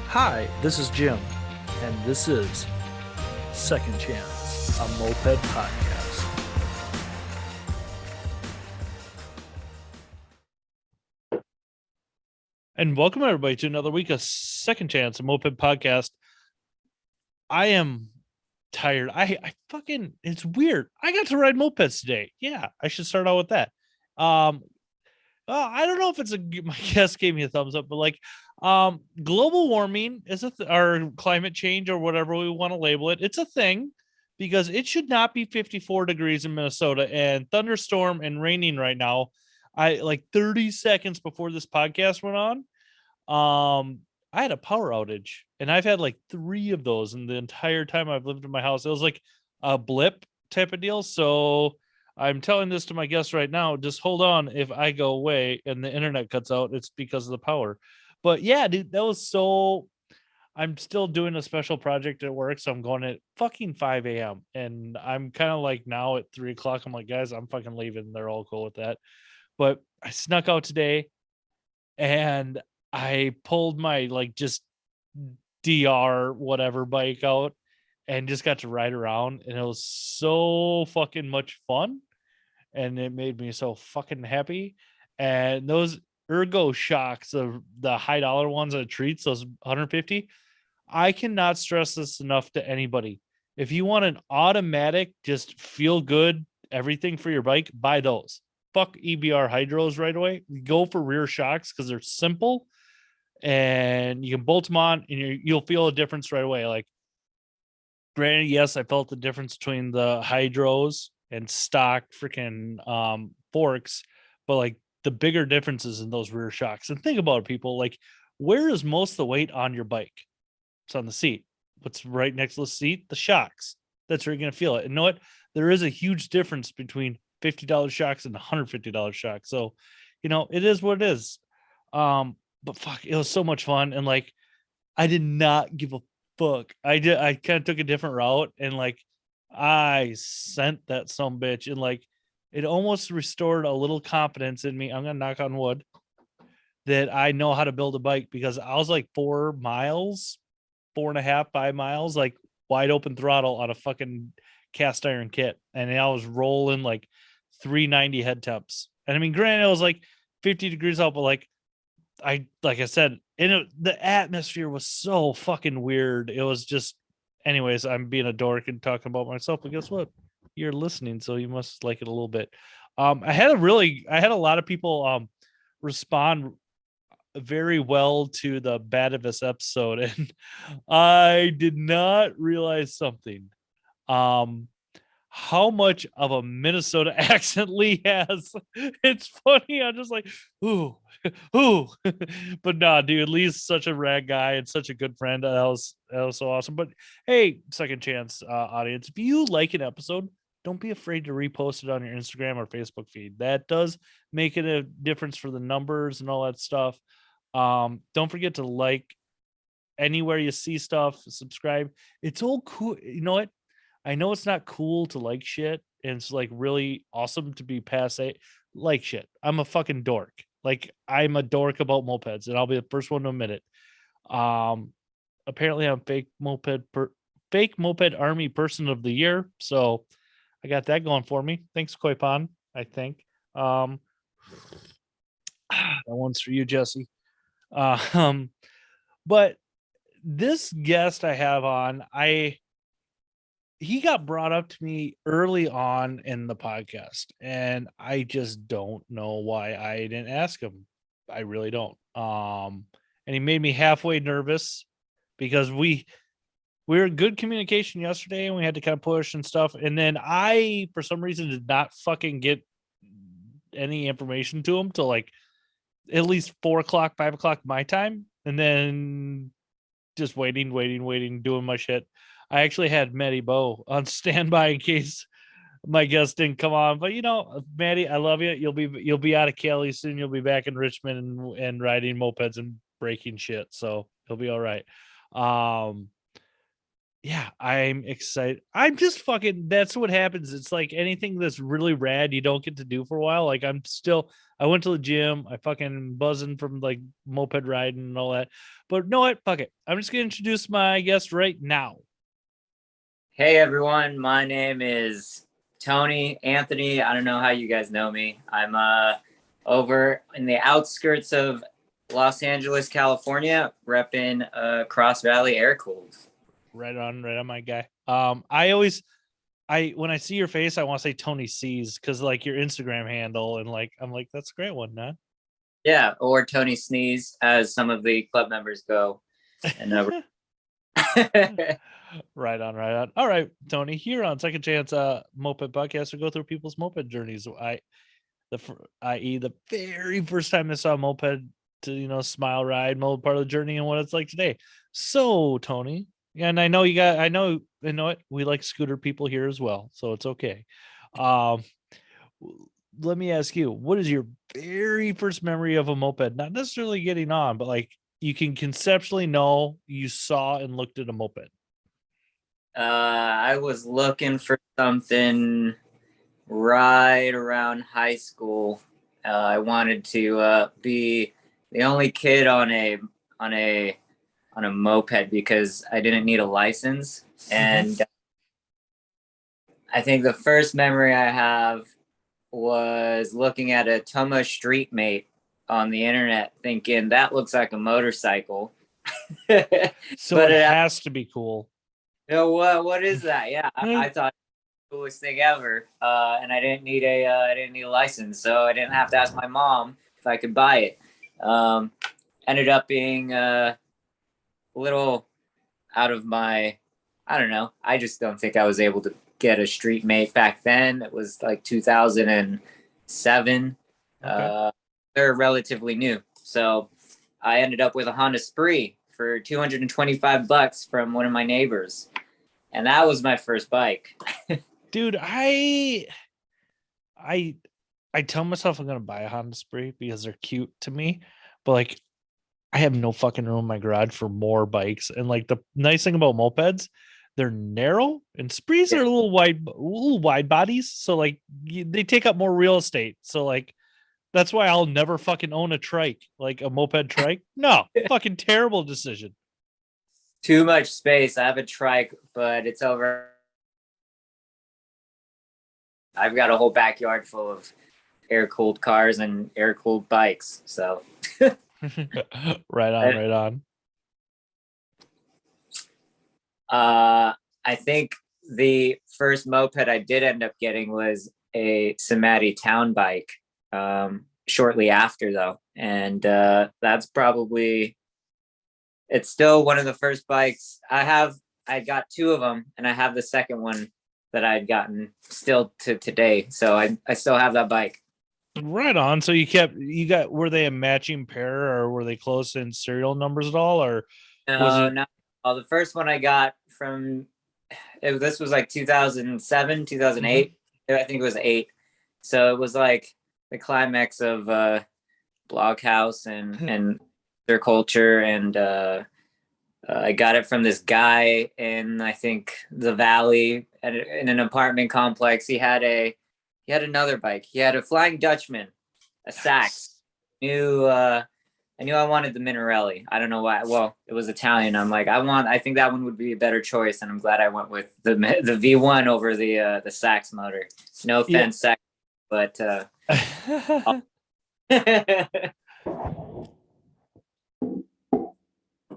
Hi, this is Jim, and this is Second Chance, a Moped podcast. And welcome everybody to another week of Second Chance, a Moped podcast. I am tired. I fucking, it's weird. I got to ride mopeds today. Yeah, I should start out with that. I don't know if it's my guest gave me a thumbs up, but global warming is or climate change or whatever we want to label it. It's a thing because it should not be 54 degrees in Minnesota and thunderstorm and raining right now. I like 30 seconds before this podcast went on. I had a power outage and I've had like 3 of those in the entire time I've lived in my house. It was like a blip type of deal. So I'm telling this to my guests right now. Just hold on. If I go away and the internet cuts out, it's because of the power. But yeah, dude, that was so. I'm still doing a special project at work, so I'm going at fucking 5 a.m. And I'm kind of like now at 3 o'clock. I'm like, guys, I'm fucking leaving. They're all cool with that. But I snuck out today and I pulled my like just DR whatever bike out and just got to ride around. And it was so fucking much fun and it made me so fucking happy. And those ergo shocks of the high dollar ones at Treats, those 150, I cannot stress this enough to anybody. If you want an automatic, just feel good, everything for your bike, buy those. Fuck EBR hydros right away. Go for rear shocks because they're simple and you can bolt them on and you'll feel a difference right away. Like, granted, yes, I felt the difference between the hydros and stock freaking forks, but like the bigger differences in those rear shocks. And think about it, people, like, where is most of the weight on your bike? It's on the seat. What's right next to the seat? The shocks. That's where you're gonna feel it. And you know what? There is a huge difference between $50 shocks and $150 shocks. So, it is what it is. But fuck, it was so much fun. And like I did not give a fuck. I kind of took a different route and like I sent that some bitch and like it almost restored a little confidence in me. I'm gonna knock on wood that I know how to build a bike because I was like 4 miles, 4.5, 5 miles, like wide open throttle on a fucking cast iron kit. And I was rolling like 390 head temps. And I mean, granted, it was like 50 degrees out, but like I said, the atmosphere was so fucking weird. It was just, anyways, I'm being a dork and talking about myself, but guess what? You're listening, so you must like it a little bit. I had a lot of people respond very well to the Badavis episode, and I did not realize something. Um, how much of a Minnesota accent Lee has. It's funny. I'm just like, ooh, ooh. But nah, dude, Lee's such a rad guy and such a good friend. That was so awesome. But hey, second chance audience, if you like an episode, don't be afraid to repost it on your Instagram or Facebook feed. That does make it a difference for the numbers and all that stuff. Don't forget to like anywhere you see stuff, subscribe. It's all cool. You know what? I know it's not cool to like shit, and it's like really awesome to be passe like shit. I'm a fucking dork. Like I'm a dork about mopeds, and I'll be the first one to admit it. Apparently I'm fake moped army person of the year, so I got that going for me. Thanks, Koipan. I think that one's for you, Jesse. Um, but this guest I have on, he got brought up to me early on in the podcast, and I just don't know why I didn't ask him. I really don't. And he made me halfway nervous because we were in good communication yesterday and we had to kind of push and stuff. And then I, for some reason, did not fucking get any information to him till like at least 4 o'clock, 5 o'clock my time. And then just waiting, doing my shit. I actually had Maddie Bow on standby in case my guest didn't come on. But Maddie, I love you. You'll be out of Cali soon. You'll be back in Richmond and riding mopeds and breaking shit. So he'll be all right. Yeah, I'm excited. I'm just fucking, that's what happens. It's like anything that's really rad you don't get to do for a while. Like I went to the gym, I fucking buzzing from like moped riding and all that. But you know what? Fuck it. I'm just gonna introduce my guest right now. Hey everyone, my name is Tony Anthony. I don't know how you guys know me. I'm over in the outskirts of Los Angeles, California, repping Crossvally Aircooled. Right on, my guy. I when I see your face, I want to say Tony C's because like your Instagram handle, and like I'm like, that's a great one, man. Yeah, or Tony Sneeze, as some of the club members go. And Right on, right on. All right, Tony, here on Second Chance Moped Podcast, we go through people's moped journeys. I.e. the very first time I saw a moped to smile ride mode part of the journey and what it's like today. So Tony, and I know it. We like scooter people here as well, so it's okay. Um, Let me ask you, what is your very first memory of a moped? Not necessarily getting on, but like you can conceptually know you saw and looked at a moped. I was looking for something right around high school. I wanted to be the only kid on a on a moped because I didn't need a license. And I think the first memory I have was looking at a Toma Street Mate on the internet, thinking that looks like a motorcycle. So But it has to be cool. what is that? Yeah, I thought coolest thing ever. And I didn't need a license, so I didn't have to ask my mom if I could buy it. Ended up being a little out of my, I don't know. I just don't think I was able to get a street mate back then. It was like 2007. Okay. They're relatively new, so I ended up with a Honda Spree for $225 from one of my neighbors, and that was my first bike. Dude, I I tell myself I'm gonna buy a Honda Spree because they're cute to me, but like I have no fucking room in my garage for more bikes. And like the nice thing about mopeds, they're narrow, and sprees Yeah. are little wide bodies. So like they take up more real estate. So like that's why I'll never fucking own a trike, like a moped trike. No, fucking terrible decision. Too much space. I have a trike, but it's over. I've got a whole backyard full of air cooled cars and air cooled bikes. So, Right on, right on. I think the first moped I did end up getting was a Samati town bike. Shortly after though, and that's probably it's still one of the first bikes I have. I got two of them, and I have the second one that I'd gotten still to today. So I still have that bike. Right on. So were they a matching pair, or were they close in serial numbers at all, or was No, it? no. The first one I got this was like 2007, Mhm. 2008. I think it was 8. So it was like the climax of Bloghouse and their culture, and I got it from this guy in, I think, the Valley in an apartment complex. He had another bike. He had a Flying Dutchman, a Sax. Nice. Knew I knew I wanted the Minarelli. I don't know why. Well, it was Italian. I'm like, I think that one would be a better choice, and I'm glad I went with the V1 over the Sax motor. No Yeah. offense, Sax, but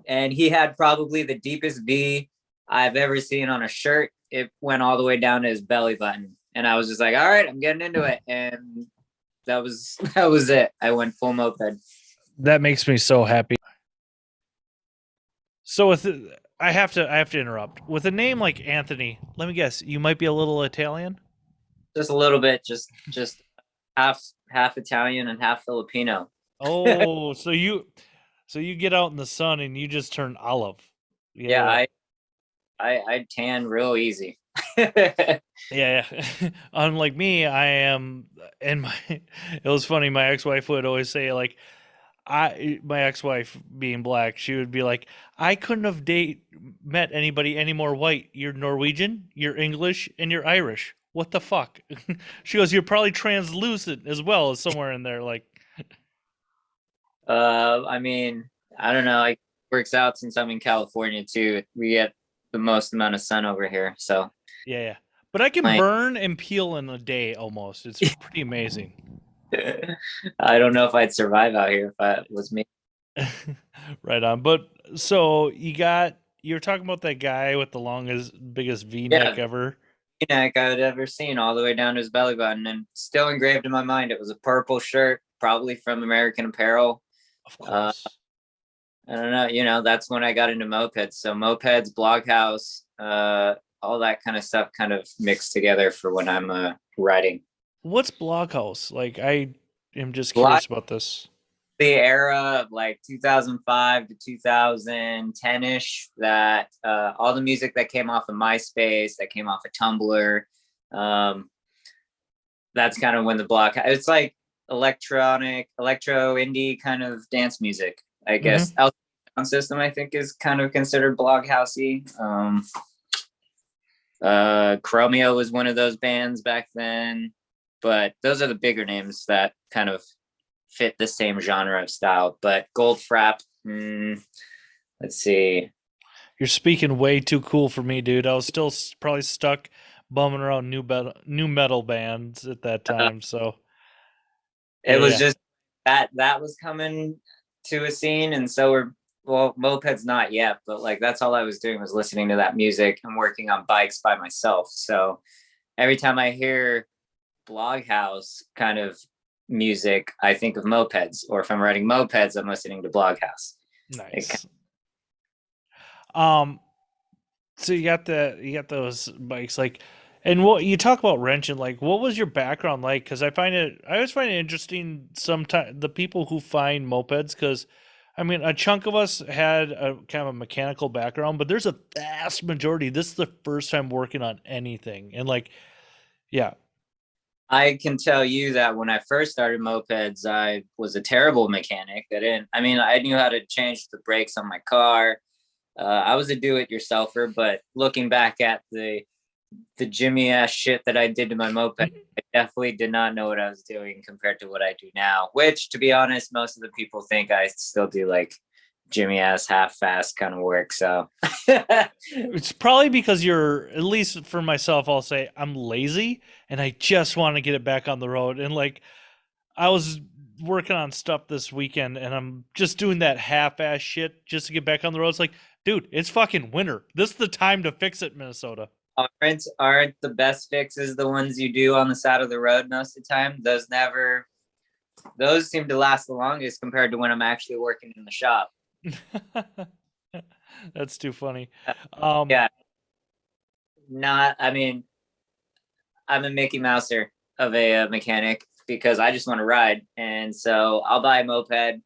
and he had probably the deepest V I've ever seen on a shirt. It went all the way down to his belly button, and I was just like, all right, I'm getting into it, and that was it. I went full moped. That makes me so happy. So I have to interrupt. With a name like Anthony, let me guess, you might be a little Italian? Just a little bit, just half Italian and half Filipino. Oh, so you get out in the sun and you just turn olive. Yeah, Yeah. I tan real easy. Yeah, Yeah. Unlike me, I am and my it was funny, my ex-wife would always say like my ex-wife being black, she would be like, I couldn't have met anybody any more white. You're Norwegian, you're English, and you're Irish. What the fuck? She goes, you're probably translucent as well as somewhere in there. Like, I mean, I don't know. It works out since I'm in California too. We get the most amount of sun over here, so yeah. But I can like, burn and peel in a day almost. It's pretty amazing. I don't know if I'd survive out here if it was me. Right on. But so you're talking about that guy with the longest, biggest V-neck Yeah, ever. neck I'd ever seen, all the way down to his belly button, and still engraved in my mind. It was a purple shirt, probably from American Apparel. Of Uh, course. I don't know. That's when I got into mopeds. So mopeds, Bloghouse, all that kind of stuff, kind of mixed together for when I'm riding. What's Blockhouse? Like, I am just Blog, curious about this. the era of like 2005 to 2010-ish, that all the music that came off of MySpace, that came off of Tumblr, that's kind of when the block, it's like electro indie kind of dance music, I guess. Mm-hmm. Sound System, I think, is kind of considered blog housey. Chromeo was one of those bands back then, but those are the bigger names that kind of fit the same genre of style. But Goldfrapp, let's see. You're speaking way too cool for me, dude. I was still probably stuck bumming around new metal bands at that time. So It was yeah. just that was coming to a scene, and so we're, well, Mopeds not yet, but like that's all I was doing was listening to that music and working on bikes by myself. So every time I hear Bloghouse kind of music, I think of Mopeds, or if I'm riding Mopeds, I'm listening to Bloghouse. Nice. Um, so you got those bikes, like, and what you talk about wrenching, like, what was your background like? Because I always find it interesting sometimes the people who find mopeds, because I mean a chunk of us had a kind of a mechanical background, but there's a vast majority. This is the first time working on anything, and like, yeah. I can tell you that when I first started Mopeds, I was a terrible mechanic. I knew how to change the brakes on my car. I was a do-it-yourselfer, but looking back at the Jimmy ass shit that I did to my moped, I definitely did not know what I was doing compared to what I do now. Which, to be honest, most of the people think I still do like Jimmy ass half-fast kind of work. So It's probably because you're, at least for myself, I'll say I'm lazy and I just want to get it back on the road. And like, I was working on stuff this weekend and I'm just doing that half-ass shit just to get back on the road. It's like, dude, it's fucking winter. This is the time to fix it, Minnesota. aren't the best fixes the ones you do on the side of the road most of the time? Those seem to last the longest compared to when I'm actually working in the shop. That's too funny. Yeah, not. I mean, I'm a Mickey Mouser of a mechanic because I just want to ride, and so I'll buy a moped,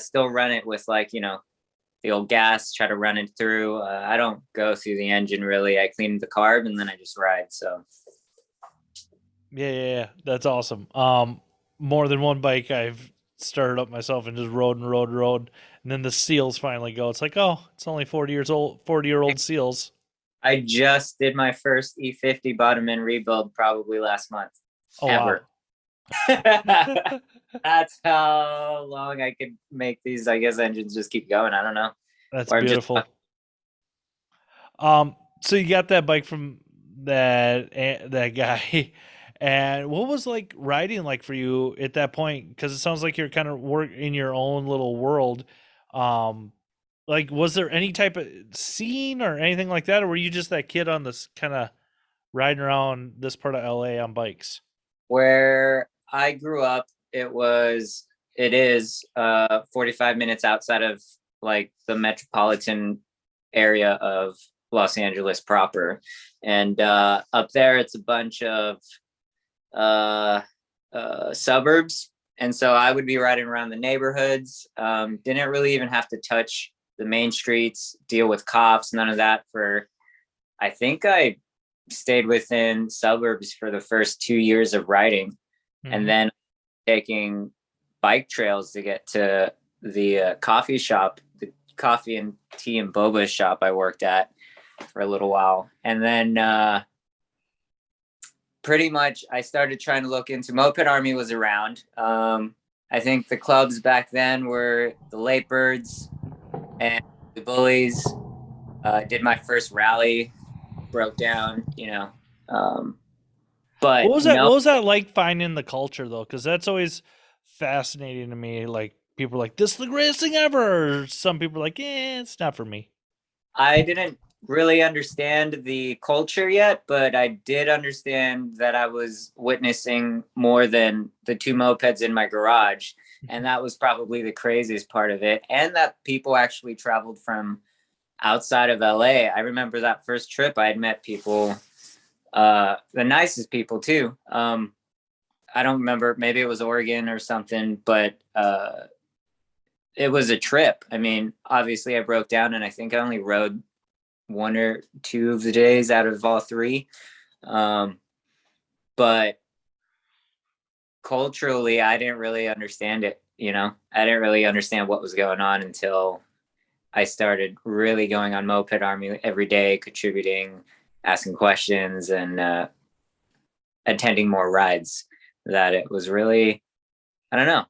still run it with, like, the old gas, try to run it through. I don't go through the engine really. I clean the carb and then I just ride. So Yeah, that's awesome. More than one bike I've started up myself and just rode, and then the seals finally go. It's like, oh, it's only 40-year-old seals. I just did my first E50 bottom end rebuild probably last month. Oh Ever. wow. That's how long I could make these, I guess, engines just keep going. I don't know. That's Or I'm just beautiful. So you got that bike from that guy, and what was like riding like for you at that point? Because it sounds like you're kind of work in your own little world. Um, like, was there any type of scene or anything like that, or were you just that kid on this kind of riding around this part of LA on bikes? where I grew up. It is 45 minutes outside of like the metropolitan area of Los Angeles proper. And up there, it's a bunch of uh, suburbs. And so I would be riding around the neighborhoods. Didn't really even have to touch the main streets, deal with cops, none of that. I think I stayed within suburbs for the first 2 years of riding. And Mm-hmm. then taking bike trails to get to the coffee shop, the coffee and tea and boba shop I worked at for a little while. And then pretty much I started trying to look into Moped Army was around. I think the clubs back then were the Late Birds and the Bullies. Did my first rally, broke down, but What was that? no, What was that like finding the culture though? Because that's always fascinating to me. Like people are like, "This is the greatest thing ever." Or some people are like, it's not for me." I didn't really understand the culture yet, but I did understand that I was witnessing more than the two mopeds in my garage. And that was probably the craziest part of it. And that people actually traveled from outside of LA. I remember that first trip I had met people, the nicest people too. I don't remember, maybe it was Oregon or something, but it was a trip. I mean, obviously I broke down and I think I only rode 1 or 2 of the days out of all 3. But culturally, I didn't really understand it. I didn't really understand what was going on until I started really going on Moped Army every day, contributing, asking questions, and attending more rides. That it was really, I don't know.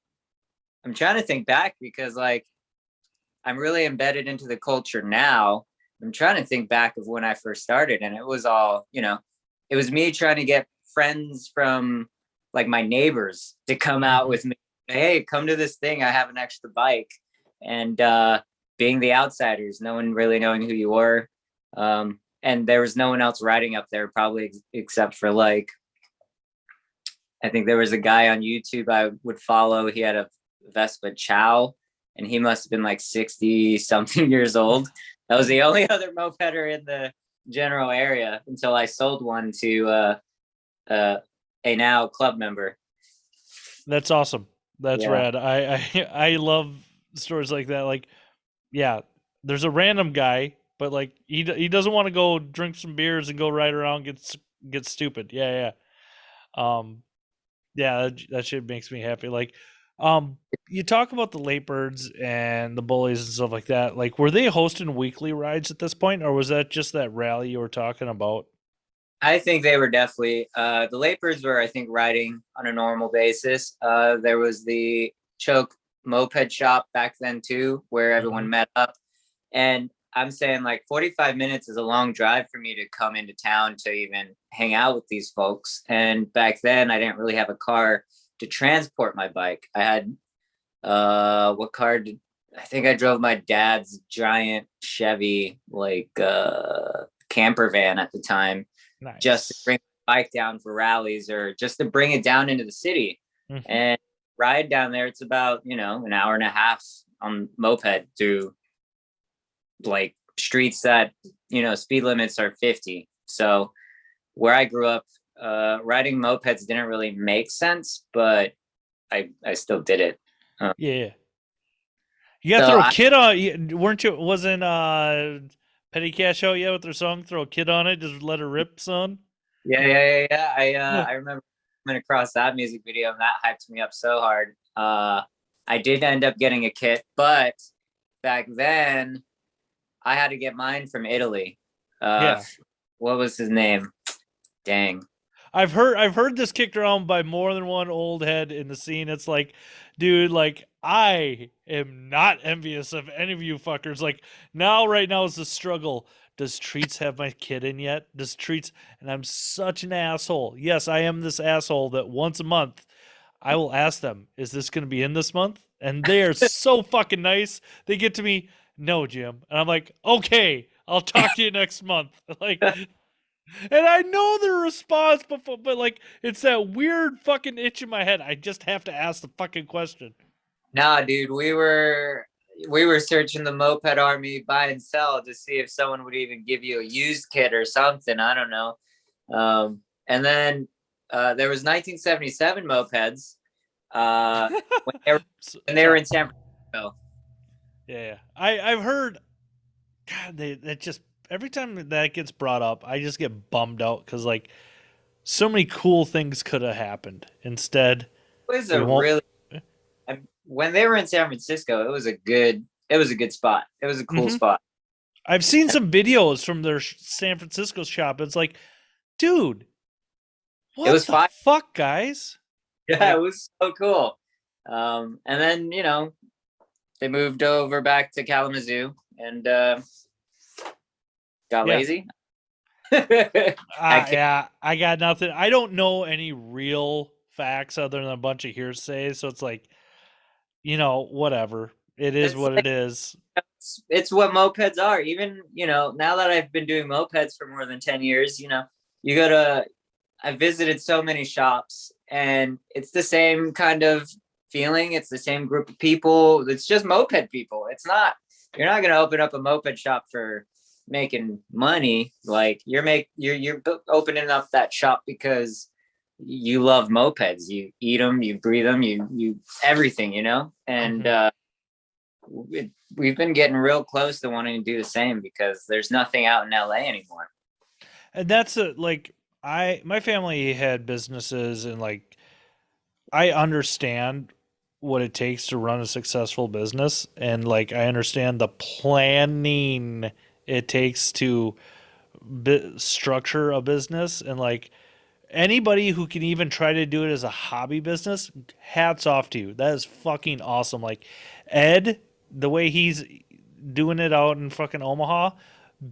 I'm trying to think back because like I'm really embedded into the culture now. I'm trying to think back of when I first started, and it was all, it was me trying to get friends from like my neighbors to come out with me. Hey, come to this thing. I have an extra bike, and being the outsiders, no one really knowing who you were, and there was no one else riding up there probably except for like I think there was a guy on YouTube I would follow. He had a Vespa Chow, and he must have been like 60 something years old. That was the only other mopeder in the general area until I sold one to a now club member. That's awesome. That's Yeah. rad. I love stories like that. Like, yeah, there's a random guy, but like he doesn't want to go drink some beers and go ride around get stupid. Yeah, yeah. Yeah, that shit makes me happy. Like, you talk about the late birds and the bullies and stuff like that. Like, were they hosting weekly rides at this point, or was that just that rally you were talking about? I think they were definitely the Lapers were, I think, riding on a normal basis. There was the Choke Moped shop back then too, where everyone met up. And I'm saying like 45 minutes is a long drive for me to come into town to even hang out with these folks. And back then I didn't really have a car to transport my bike. I had what car did I think I drove my dad's giant Chevy like camper van at the time, just to Nice. bring the bike down for rallies or just to bring it down into the city and ride down there. It's about, an hour and a half on moped through like streets that, speed limits are 50. So where I grew up, riding mopeds didn't really make sense, but I still did it. Yeah. You got to So throw a I, kid on. Wasn't Petty Cash out yet with their song? Throw a kid on it, just let her rip, son. yeah. Yeah. I remember coming across that music video and that hyped me up so hard. I did end up getting a kit, but back then I had to get mine from Italy. Yeah. What was his name? Dang. I've heard this kicked around by more than one old head in the scene. It's like, dude, like I am not envious of any of you fuckers. Like right now is the struggle. Does Treats have my kid in yet? Does Treats and I'm such an asshole. Yes, I am this asshole that once a month I will ask them, is this gonna be in this month? And they are so fucking nice. They get to me, no, Jim. And I'm like, okay, I'll talk to you next month. Like and I know their response, but like it's that weird fucking itch in my head. I just have to ask the fucking question. Nah, dude, we were searching the Moped Army buy and sell to see if someone would even give you a used kit or something. I don't know. And then there was 1977 mopeds when they were in San Francisco. Yeah. I've heard. God, that just every time that gets brought up, I just get bummed out because like so many cool things could have happened. Instead, It was we a won't. really when they were in San Francisco, it was a good spot. It was a cool Hmm. spot. I've seen some videos from their San Francisco shop. It's like, dude, It what was the fine. fuck, guys? Yeah, Like, it was so cool. And then they moved over back to Kalamazoo and got yeah, lazy. I can't. yeah, I got nothing. I don't know any real facts other than a bunch of hearsay. So it's like, whatever. It is It's what like it is. it's what mopeds are. Even now that I've been doing mopeds for more than 10 years, you go to. I visited so many shops, and it's the same kind of feeling. It's the same group of people. It's just moped people. It's not. You're not going to open up a moped shop for making money. Like you're opening up that shop because you love mopeds. You eat them, you breathe them, you everything. And Mhm. we've been getting real close to wanting to do the same because there's nothing out in LA anymore. And that's like my family had businesses, and like I understand what it takes to run a successful business, and like I understand the planning it takes to structure a business, and like anybody who can even try to do it as a hobby business, hats off to you. That is fucking awesome. Like Ed, the way he's doing it out in fucking Omaha,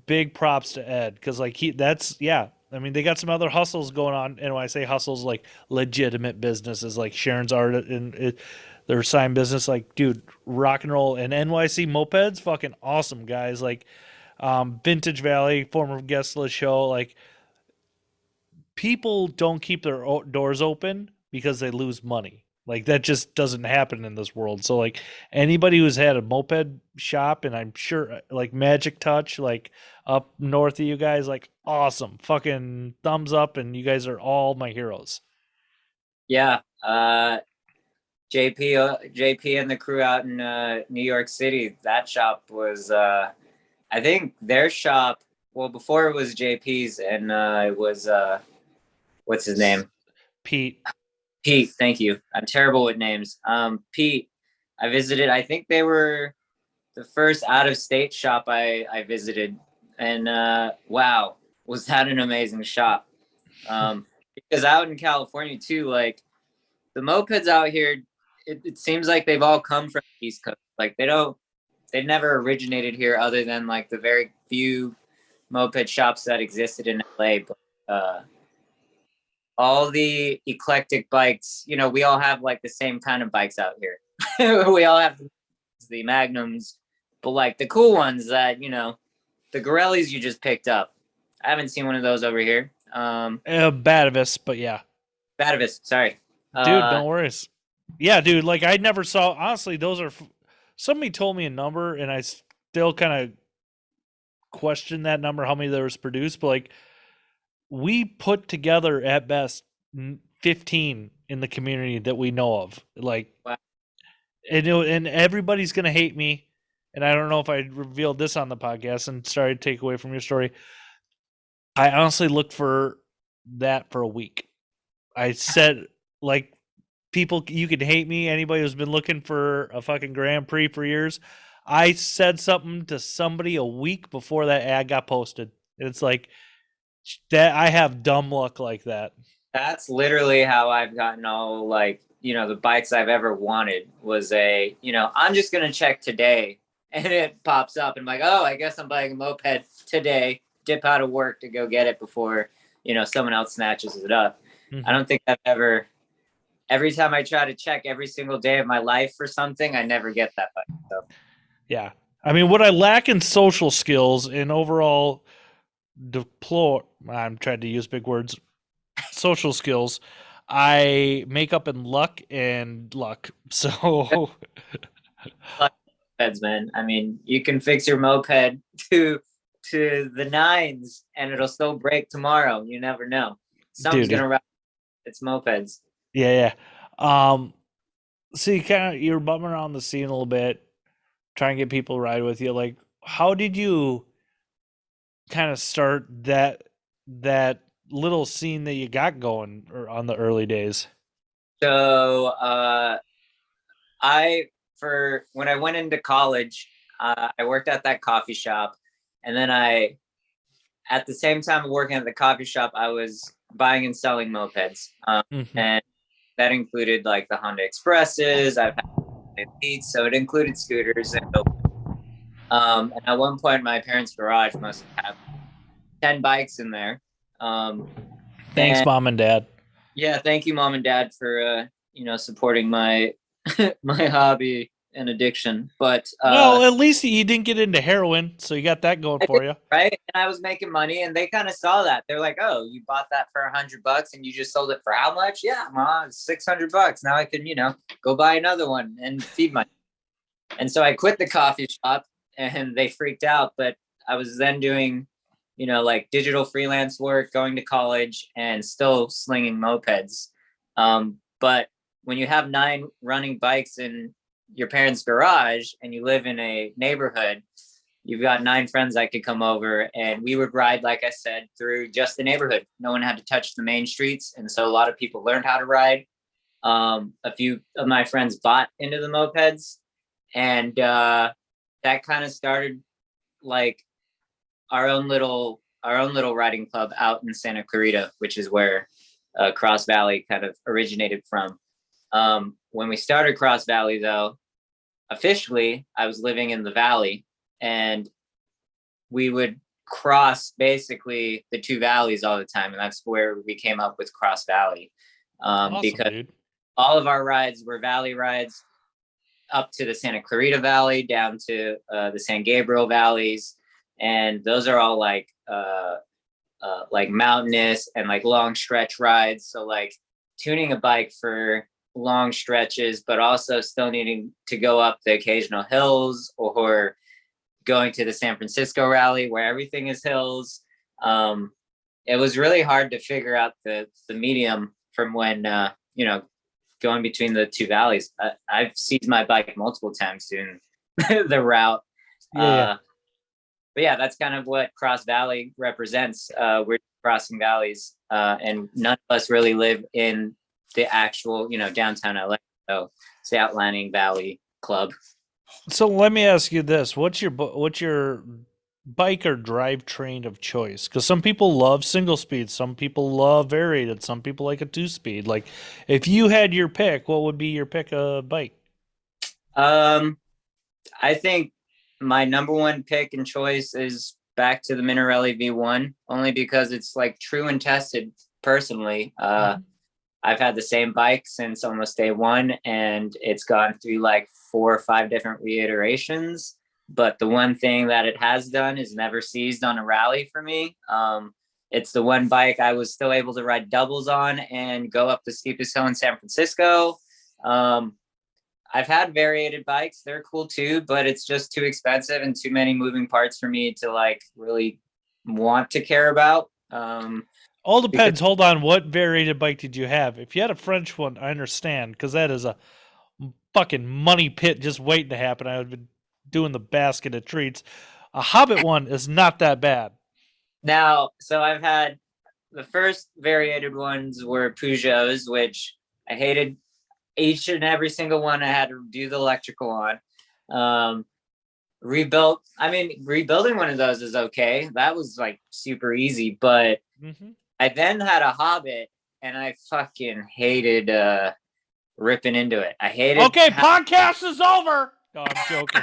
big props to Ed, because like that's yeah. I mean, they got some other hustles going on, and when I say hustles, like legitimate businesses, like Sharon's Art and their sign business, like dude, rock and roll, and NYC Mopeds, fucking awesome guys. Like Vintage Valley, former guest of the show, like people don't keep their doors open because they lose money. Like that just doesn't happen in this world. So like anybody who's had a moped shop, and I'm sure like Magic Touch, like up north of you guys, like awesome, fucking thumbs up, and you guys are all my heroes. Yeah. JP and the crew out in New York City. That shop was, I think their shop. Well, before it was JP's, and it was what's his name? Pete. Pete. Thank you. I'm terrible with names. Pete. I visited. I think they were the first out of state shop I visited, and wow, was that an amazing shop? Because out in California too, like the mopeds out here, it seems like they've all come from the East Coast. Like they never originated here other than like the very few moped shops that existed in LA. But all the eclectic bikes, we all have like the same kind of bikes out here. We all have the Magnums, but like the cool ones that, the Gorellis you just picked up. I haven't seen one of those over here. Badavis, but yeah. Batavis, sorry. Dude, don't worry. Yeah, dude, like I never saw, honestly, those are somebody told me a number, and I still kind of question that number, how many there was produced, but like we put together at best 15 in the community that we know of. Like, Wow. and everybody's gonna hate me, and I don't know if I revealed this on the podcast and sorry to take away from your story. I honestly looked for that for a week. I said, like, people, you can hate me, anybody who's been looking for a fucking Grand Prix for years. I said something to somebody a week before that ad got posted, and it's like that. I have dumb luck like that. That's literally how I've gotten all like, the bikes I've ever wanted was I'm just going to check today and it pops up and I'm like, oh, I guess I'm buying a moped today, dip out of work to go get it before, someone else snatches it up. I Mm-hmm. don't think I've every time I try to check every single day of my life for something, I never get that bike. So Yeah. I mean, what I lack in social skills and overall deplore, I'm trying to use big words, social skills, I make up in luck and luck. So, mopeds, man. I mean, you can fix your moped to the nines and it'll still break tomorrow. You never know. Something's dude, gonna wreck its mopeds. yeah, yeah. So you kind of you're bumming around the scene a little bit, trying to get people to ride with you. Like, how did you kind of start that little scene that you got going or on the early days? So For when I went into college, I worked at that coffee shop, and then at the same time of working at the coffee shop, I was buying and selling mopeds, Mhm. and that included like the Honda Expresses. I've had Beats, so it included scooters. And at one point, my parents' garage must have 10 bikes in there. Um, Thanks, and mom and dad. yeah, thank you, mom and dad, for supporting my my hobby and addiction. But Well, at least you didn't get into heroin, so you got that going I did, for you. right, and I was making money, and they kind of saw that. They're like, "Oh, you bought that for $100, and you just sold it for how much?" Yeah, mom, $600. Now I can, go buy another one and feed my. And so I quit the coffee shop, and they freaked out. But I was then doing, like digital freelance work, going to college, and still slinging mopeds. But when you have 9 running bikes in your parents' garage and you live in a neighborhood, you've got 9 friends that could come over, and we would ride, like I said, through just the neighborhood. No one had to touch the main streets. And so a lot of people learned how to ride. A few of my friends bought into the mopeds, and that kind of started like our own little riding club out in Santa Clarita, which is where Crossvally kind of originated from. When we started Crossvally, though, officially, I was living in the valley, and we would cross basically the two valleys all the time, and that's where we came up with Crossvally, Awesome, because dude. all of our rides were valley rides up to the Santa Clarita Valley, down to the San Gabriel valleys, and those are all like mountainous and like long stretch rides. So like tuning a bike for long stretches, but also still needing to go up the occasional hills, or going to the San Francisco rally where everything is hills. It was really hard to figure out the medium from when going between the two valleys. I've seized my bike multiple times doing the route. Yeah. But yeah, that's kind of what Cross Valley represents. We're crossing valleys, and none of us really live in the actual, downtown LA. So it's the Outlining Valley Club. So let me ask you this: what's your bike or drivetrain of choice? Because some people love single speed, some people love variated, some people like a 2 speed. Like, if you had your pick, what would be your pick of bike? Um, I think my number one pick and choice is back to the Minarelli V1, only because it's like true and tested personally. Mhm. I've had the same bike since almost day one, and it's gone through like 4 or 5 different reiterations. But the one thing that it has done is never seized on a rally for me. It's the one bike I was still able to ride doubles on and go up the steepest hill in San Francisco. Um, I've had variated bikes. They're cool too, but it's just too expensive and too many moving parts for me to like really want to care about. All Because depends. Hold on, what variated bike did you have? If you had a French one, I understand, because that is a fucking money pit just waiting to happen. I would have been doing the basket of treats. A Hobbit one is not that bad. now, so I've had the first variated ones were Peugeots, which I hated each and every single one. I had to do the electrical on. Um, rebuilding one of those is okay. That was like super easy, but Hmm. I then had a Hobbit, and I fucking hated ripping into it. I hated Okay, podcast is over. No, I'm joking.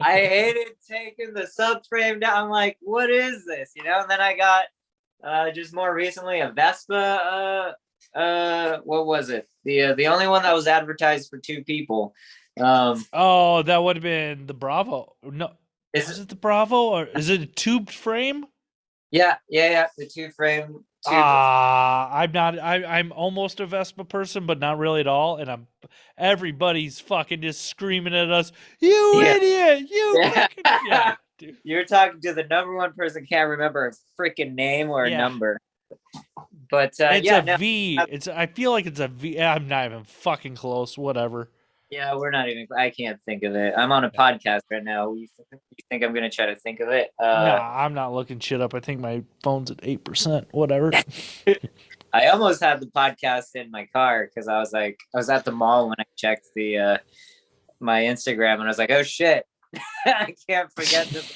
I hated taking the subframe down. I'm like, what is this? And then I got just more recently a Vespa. What was it? The only one that was advertised for 2 people. Oh, that would have been the Bravo. No, Is was it? it the Bravo or is it a tubed frame? Yeah. The two frame tube. I'm not. I'm almost a Vespa person, but not really at all. And everybody's fucking just screaming at us. You Yeah, idiot! You yeah. fucking yeah, dude. You're talking to the number one person can't remember a freaking name or a Yeah, number. But it's a yeah, no, V. It's. I feel like it's a V. I'm not even fucking close. Whatever. yeah, we're not even. I can't think of it. I'm on a podcast right now. You think I'm gonna try to think of it? Nah, I'm not looking shit up. I think my phone's at 8%. Whatever. I almost had the podcast in my car because I was at the mall when I checked the my Instagram and I was like, oh shit, I can't forget this.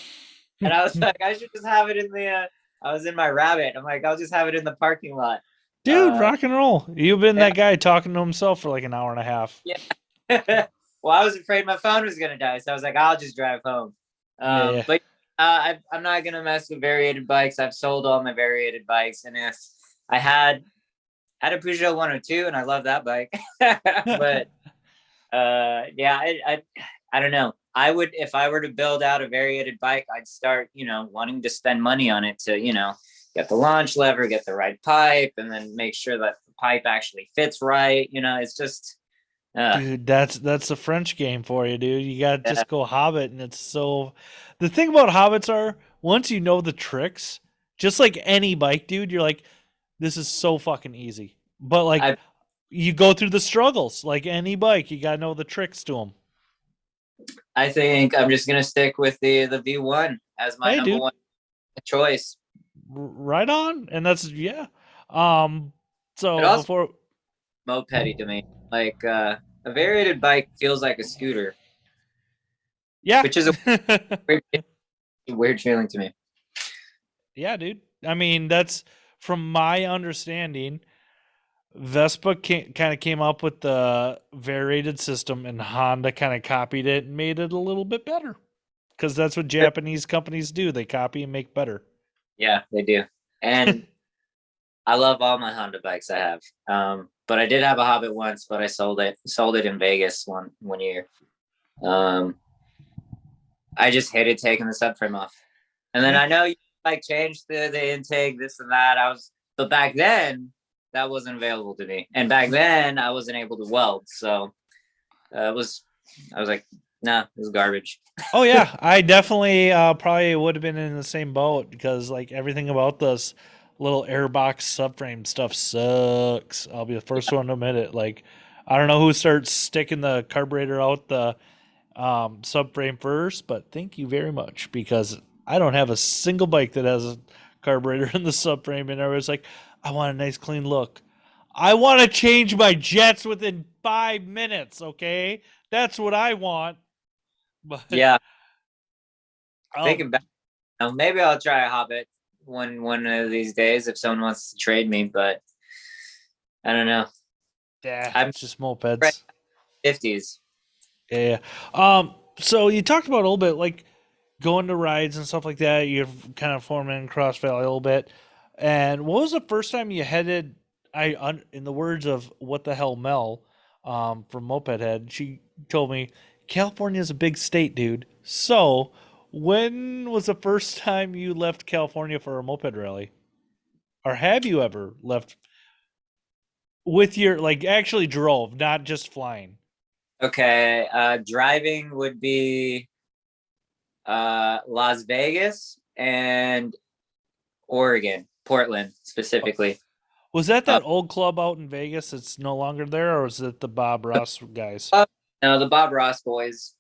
And I was like, I should just have it in the. I was in my Rabbit. I'm like, I'll just have it in the parking lot. Dude, rock and roll. You've been that guy talking to himself for like an hour and a half. Yeah. Well, I was afraid my phone was gonna die, so I was like, I'll just drive home. Yeah. But I'm not gonna mess with variated bikes. I've sold all my variated bikes, and if I had a Peugeot 102, and I love that bike, but yeah, I don't know. I would, if I were to build out a variated bike, I'd start, wanting to spend money on it to, get the launch lever, get the right pipe, and then make sure that the pipe actually fits right. It's just, Dude, that's the French game for you, dude. You gotta yeah, just go Hobbit, and it's so. The thing about Hobbits are once you know the tricks, just like any bike, dude, you're like, this is so fucking easy. But like, I you go through the struggles, like any bike, you gotta know the tricks to them. I think I'm just gonna stick with the V1 as my Hey, number dude, one choice. right on, and that's yeah. Um, It so also before, mopedy to me. Like a variated bike feels like a scooter, yeah, which is a weird, weird feeling to me. yeah, dude. I mean, that's from my understanding. Vespa kind of came up with the variated system, and Honda kind of copied it and made it a little bit better. Because that's what Japanese companies do; they copy and make better. Yeah, they do. And I love all my Honda bikes I have. But I did have a Hobbit once, but I sold it. Sold it in Vegas one year. Um, I just hated taking the subframe off. And then Yeah. I know you like changed the intake, this and that. But back then that wasn't available to me, and back then I wasn't able to weld. So it was. I was like, nah, it was garbage. Oh yeah, I definitely probably would have been in the same boat because like everything about this little airbox subframe stuff sucks. I'll be the first one to admit it. Like, I don't know who starts sticking the carburetor out the subframe first, but thank you very much because I don't have a single bike that has a carburetor in the subframe, and everyone's like, I want a nice clean look. I want to change my jets within 5 minutes. Okay, that's what I want. But Yeah, thinking um, back, maybe I'll try a Hobbit one of these days if someone wants to trade me. But I don't know. yeah, I'm it's just mopeds. 50s. Yeah. So you talked about a little bit like going to rides and stuff like that. You're kind of forming Crossvally a little bit. And what was the first time you headed? In the words of what the hell Mel, from Moped Head, she told me California is a big state, dude. So when was the first time you left California for a moped rally, or have you ever left with your like actually drove, not just flying? Okay, driving would be Las Vegas and Oregon, Portland specifically. Was that Uh, that old club out in Vegas that's no longer there, or is it the Bob Ross guys? no, the Bob Ross boys.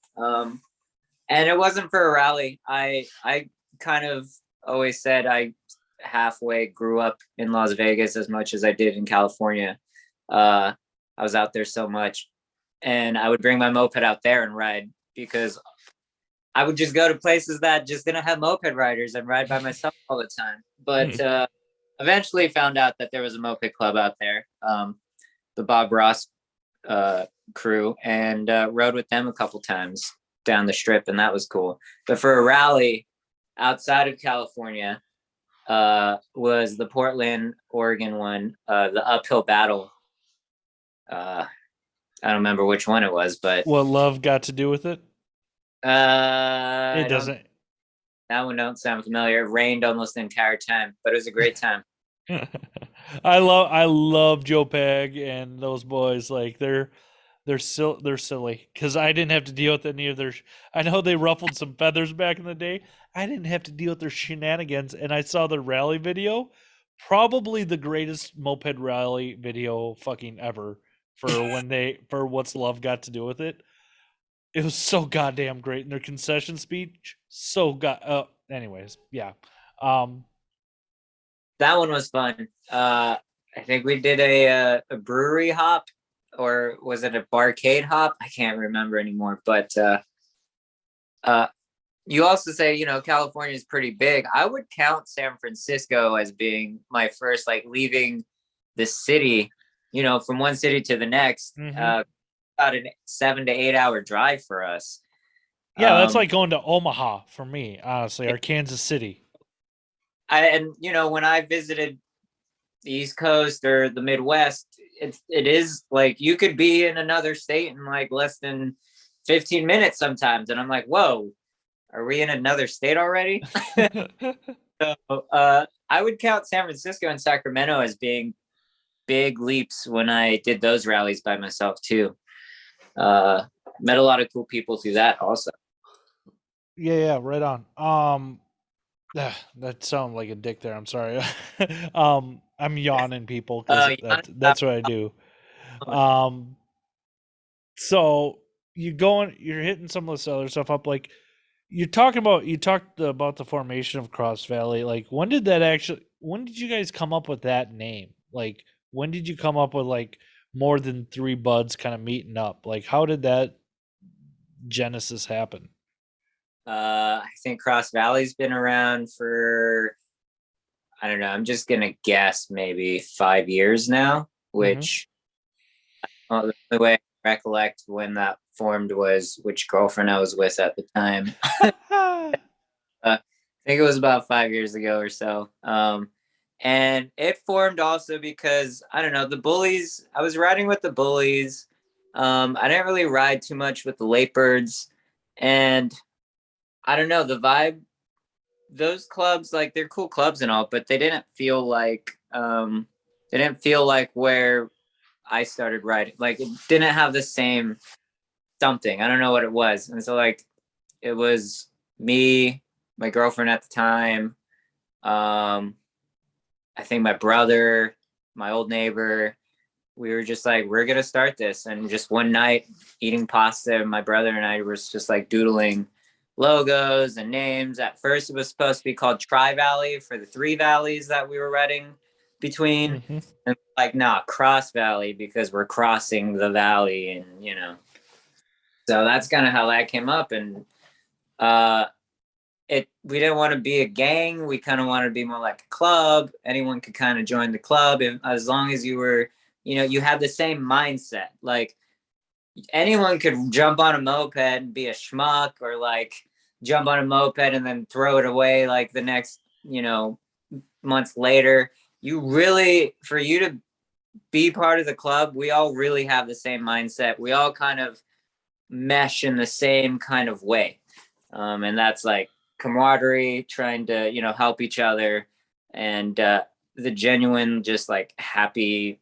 And it wasn't for a rally. I kind of always said I halfway grew up in Las Vegas as much as I did in California. I was out there so much, and I would bring my moped out there and ride because I would just go to places that just didn't have moped riders and ride by myself all the time. But eventually found out that there was a moped club out there, the Bob Ross crew, and rode with them a couple times down the strip, and that was cool. But for a rally outside of California, was the Portland, Oregon one, the uphill battle. I don't remember which one it was, but What love got to do with it? It I don't. doesn't. That one don't sound familiar. It rained almost the entire time, but it was a great time. I love Joe Peg and those boys. Like they're silly because I didn't have to deal with any of their. I know they ruffled some feathers back in the day. I didn't have to deal with their shenanigans, and I saw the rally video. Probably the greatest moped rally video fucking ever for what's love got to do with it. It was so goddamn great in their concession speech. So anyways, yeah. Um That one was fun. I think we did a brewery hop, or was it a barcade hop? I can't remember anymore. But uh, you also say, California is pretty big. I would count San Francisco as being my first, like, leaving the city, from one city to the next. Mm-hmm. About a 7 to 8 hour drive for us. Yeah, that's Um, like going to Omaha for me, honestly, or Kansas City. and when I visited the East Coast or the Midwest, it is like you could be in another state in like less than 15 minutes sometimes, and I'm like, whoa, are we in another state already? So I would count San Francisco and Sacramento as being big leaps when I did those rallies by myself too. Met a lot of cool people through that also. Yeah, right on. That sounded like a dick there. I'm sorry. I'm yawning people because that's what I do. Um, so you're hitting some of this other stuff up. Like you talked about the formation of Crossvally. Like when did you guys come up with that name? Like when did you come up with like more than three buds kind of meeting up? Like how did that genesis happen? I think Crossvalley's been around for, I don't know, I'm just gonna guess maybe 5 years now, Mm-hmm. which the only way I recollect when that formed was which girlfriend I was with at the time. I think it was about 5 years ago or so. And it formed also because I don't know, the bullies. I was riding with the bullies. I didn't really ride too much with the late birds, and I don't know the vibe. Those clubs, like they're cool clubs and all, but they didn't feel like where I started riding. Like it didn't have the same something. I don't know what it was, and so like it was me, my girlfriend at the time. Um, I think my brother, my old neighbor. We were just like, we're gonna start this, and just one night eating pasta, my brother and I was just like doodling logos and names. At first, it was supposed to be called Tri Valley for the three valleys that we were riding between, Mm-hmm. and like, nah, Cross Valley because we're crossing the valley, and so that's kind of how that came up. And uh, we didn't want to be a gang. We kind of wanted to be more like a club. Anyone could kind of join the club as long as you were, you had the same mindset. Like anyone could jump on a moped and be a schmuck, or like jump on a moped and then throw it away like the next, months later. For you to be part of the club, we all really have the same mindset. We all kind of mesh in the same kind of way. And that's like camaraderie, trying to, help each other, and the genuine, just like happy,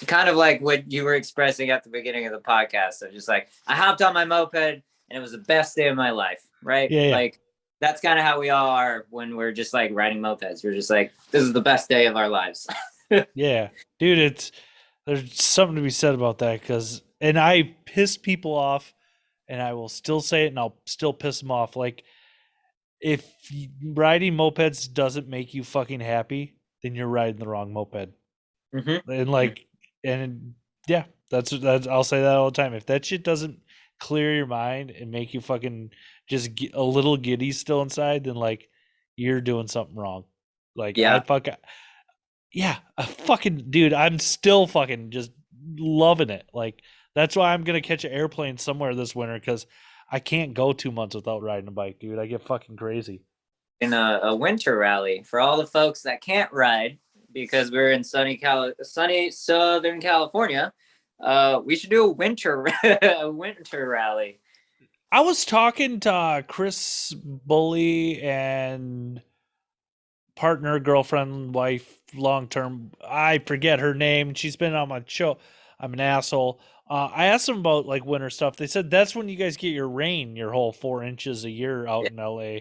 kind of like what you were expressing at the beginning of the podcast. So just like, I hopped on my moped and it was the best day of my life, right? Yeah. Like, that's kind of how we all are when we're just like riding mopeds. We're just like, this is the best day of our lives. Yeah, dude, there's something to be said about that and I piss people off, and I will still say it, and I'll still piss them off. Like, if riding mopeds doesn't make you fucking happy, then you're riding the wrong moped. Mm-hmm. And like, and yeah, that's I'll say that all the time. If that shit doesn't clear your mind and make you fucking just get a little giddy still inside, then like you're doing something wrong. Like Yeah. yeah, a fucking dude, I'm still fucking just loving it. Like that's why I'm gonna catch an airplane somewhere this winter because I can't go 2 months without riding a bike, dude. I get fucking crazy. In a winter rally for all the folks that can't ride because we're in sunny Southern California. We should do a winter a winter rally. I was talking to Chris Bully and partner, girlfriend, wife, long term. I forget her name. She's been on my show. I'm an asshole. I asked them about like winter stuff. They said that's when you guys get your rain, your whole 4 inches a year out Yeah. in LA.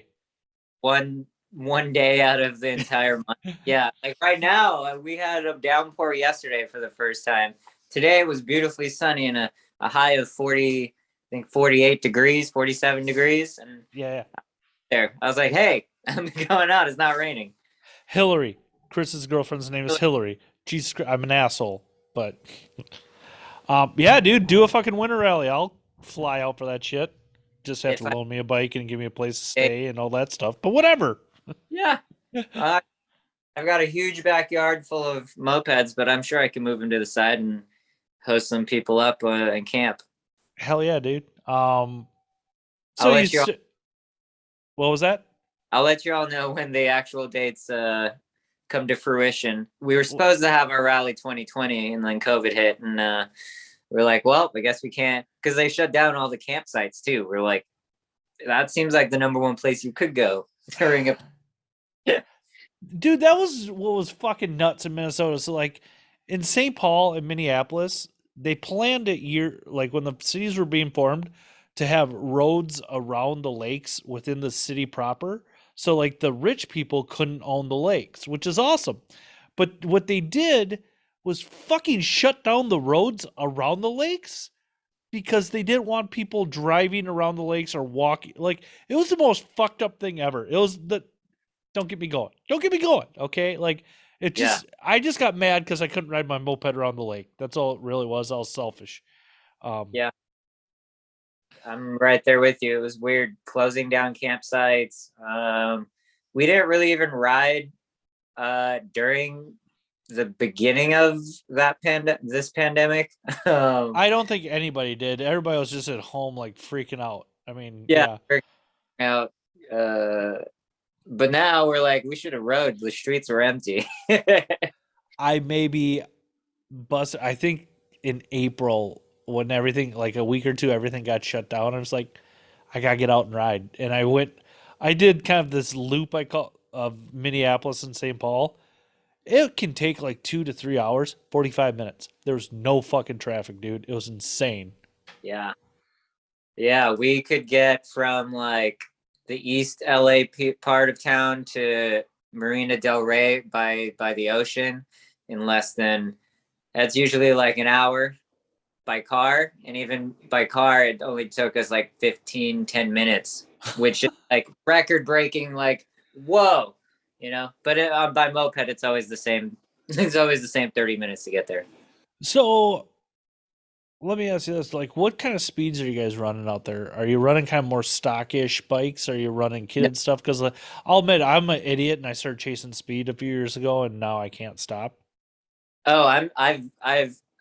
One day out of the entire month. Yeah, like right now we had a downpour yesterday for the first time. Today was beautifully sunny and a high of 40, I think 48 degrees, 47 degrees, and Yeah. there I was like, hey, I'm going out. It's not raining. Hillary. Chris's girlfriend's name is Hillary. Jesus Christ, I'm an asshole, but yeah, dude, do a fucking winter rally. I'll fly out for that shit. Just have to If I, loan me a bike and give me a place to eh, stay and all that stuff. But whatever. yeah, uh, I've got a huge backyard full of mopeds, but I'm sure I can move them to the side and host some people up and camp. Hell yeah, dude. So I'll you, let you. what was that? I'll let you all know when the actual dates come to fruition. We were supposed to have our rally 2020, and then COVID hit, and we're like, well, I guess we can't because they shut down all the campsites too. We're like, that seems like the number one place you could go during a. Dude, that was what was fucking nuts in Minnesota. So like in St. Paul and Minneapolis, they planned it like when the cities were being formed to have roads around the lakes within the city proper. So like the rich people couldn't own the lakes, which is awesome. But what they did was fucking shut down the roads around the lakes because they didn't want people driving around the lakes or walking. Like it was the most fucked up thing ever. It was the don't get me going. Don't get me going. Okay. Like it Yeah, just, I just got mad because I couldn't ride my moped around the lake. That's all it really was. I was selfish. yeah, I'm right there with you. It was weird closing down campsites. We didn't really even ride during the beginning of this pandemic. um, I don't think anybody did. Everybody was just at home, like freaking out. I mean, yeah, yeah, out. Uh, but now we're like, we should have rode. The streets were empty. I maybe I think in April when everything, like a week or two, everything got shut down. I was like, I gotta get out and ride. And I did kind of this loop I call of Minneapolis and St. Paul. It can take like 2 to 3 hours, 45 minutes. There was no fucking traffic, dude. It was insane. Yeah. Yeah. We could get from like the East LA part of town to Marina Del Rey by the ocean in less than, that's usually like an hour by car. And even by car, it only took us like 10 minutes, which is like record breaking, like, whoa, but by moped, it's always the same. It's always the same 30 minutes to get there. So let me ask you this: like, what kind of speeds are you guys running out there? Are you running kind of more stockish bikes? Are you running No. kitted stuff? Because I'll admit, I'm an idiot, and I started chasing speed a few years ago, and now I can't stop. Oh,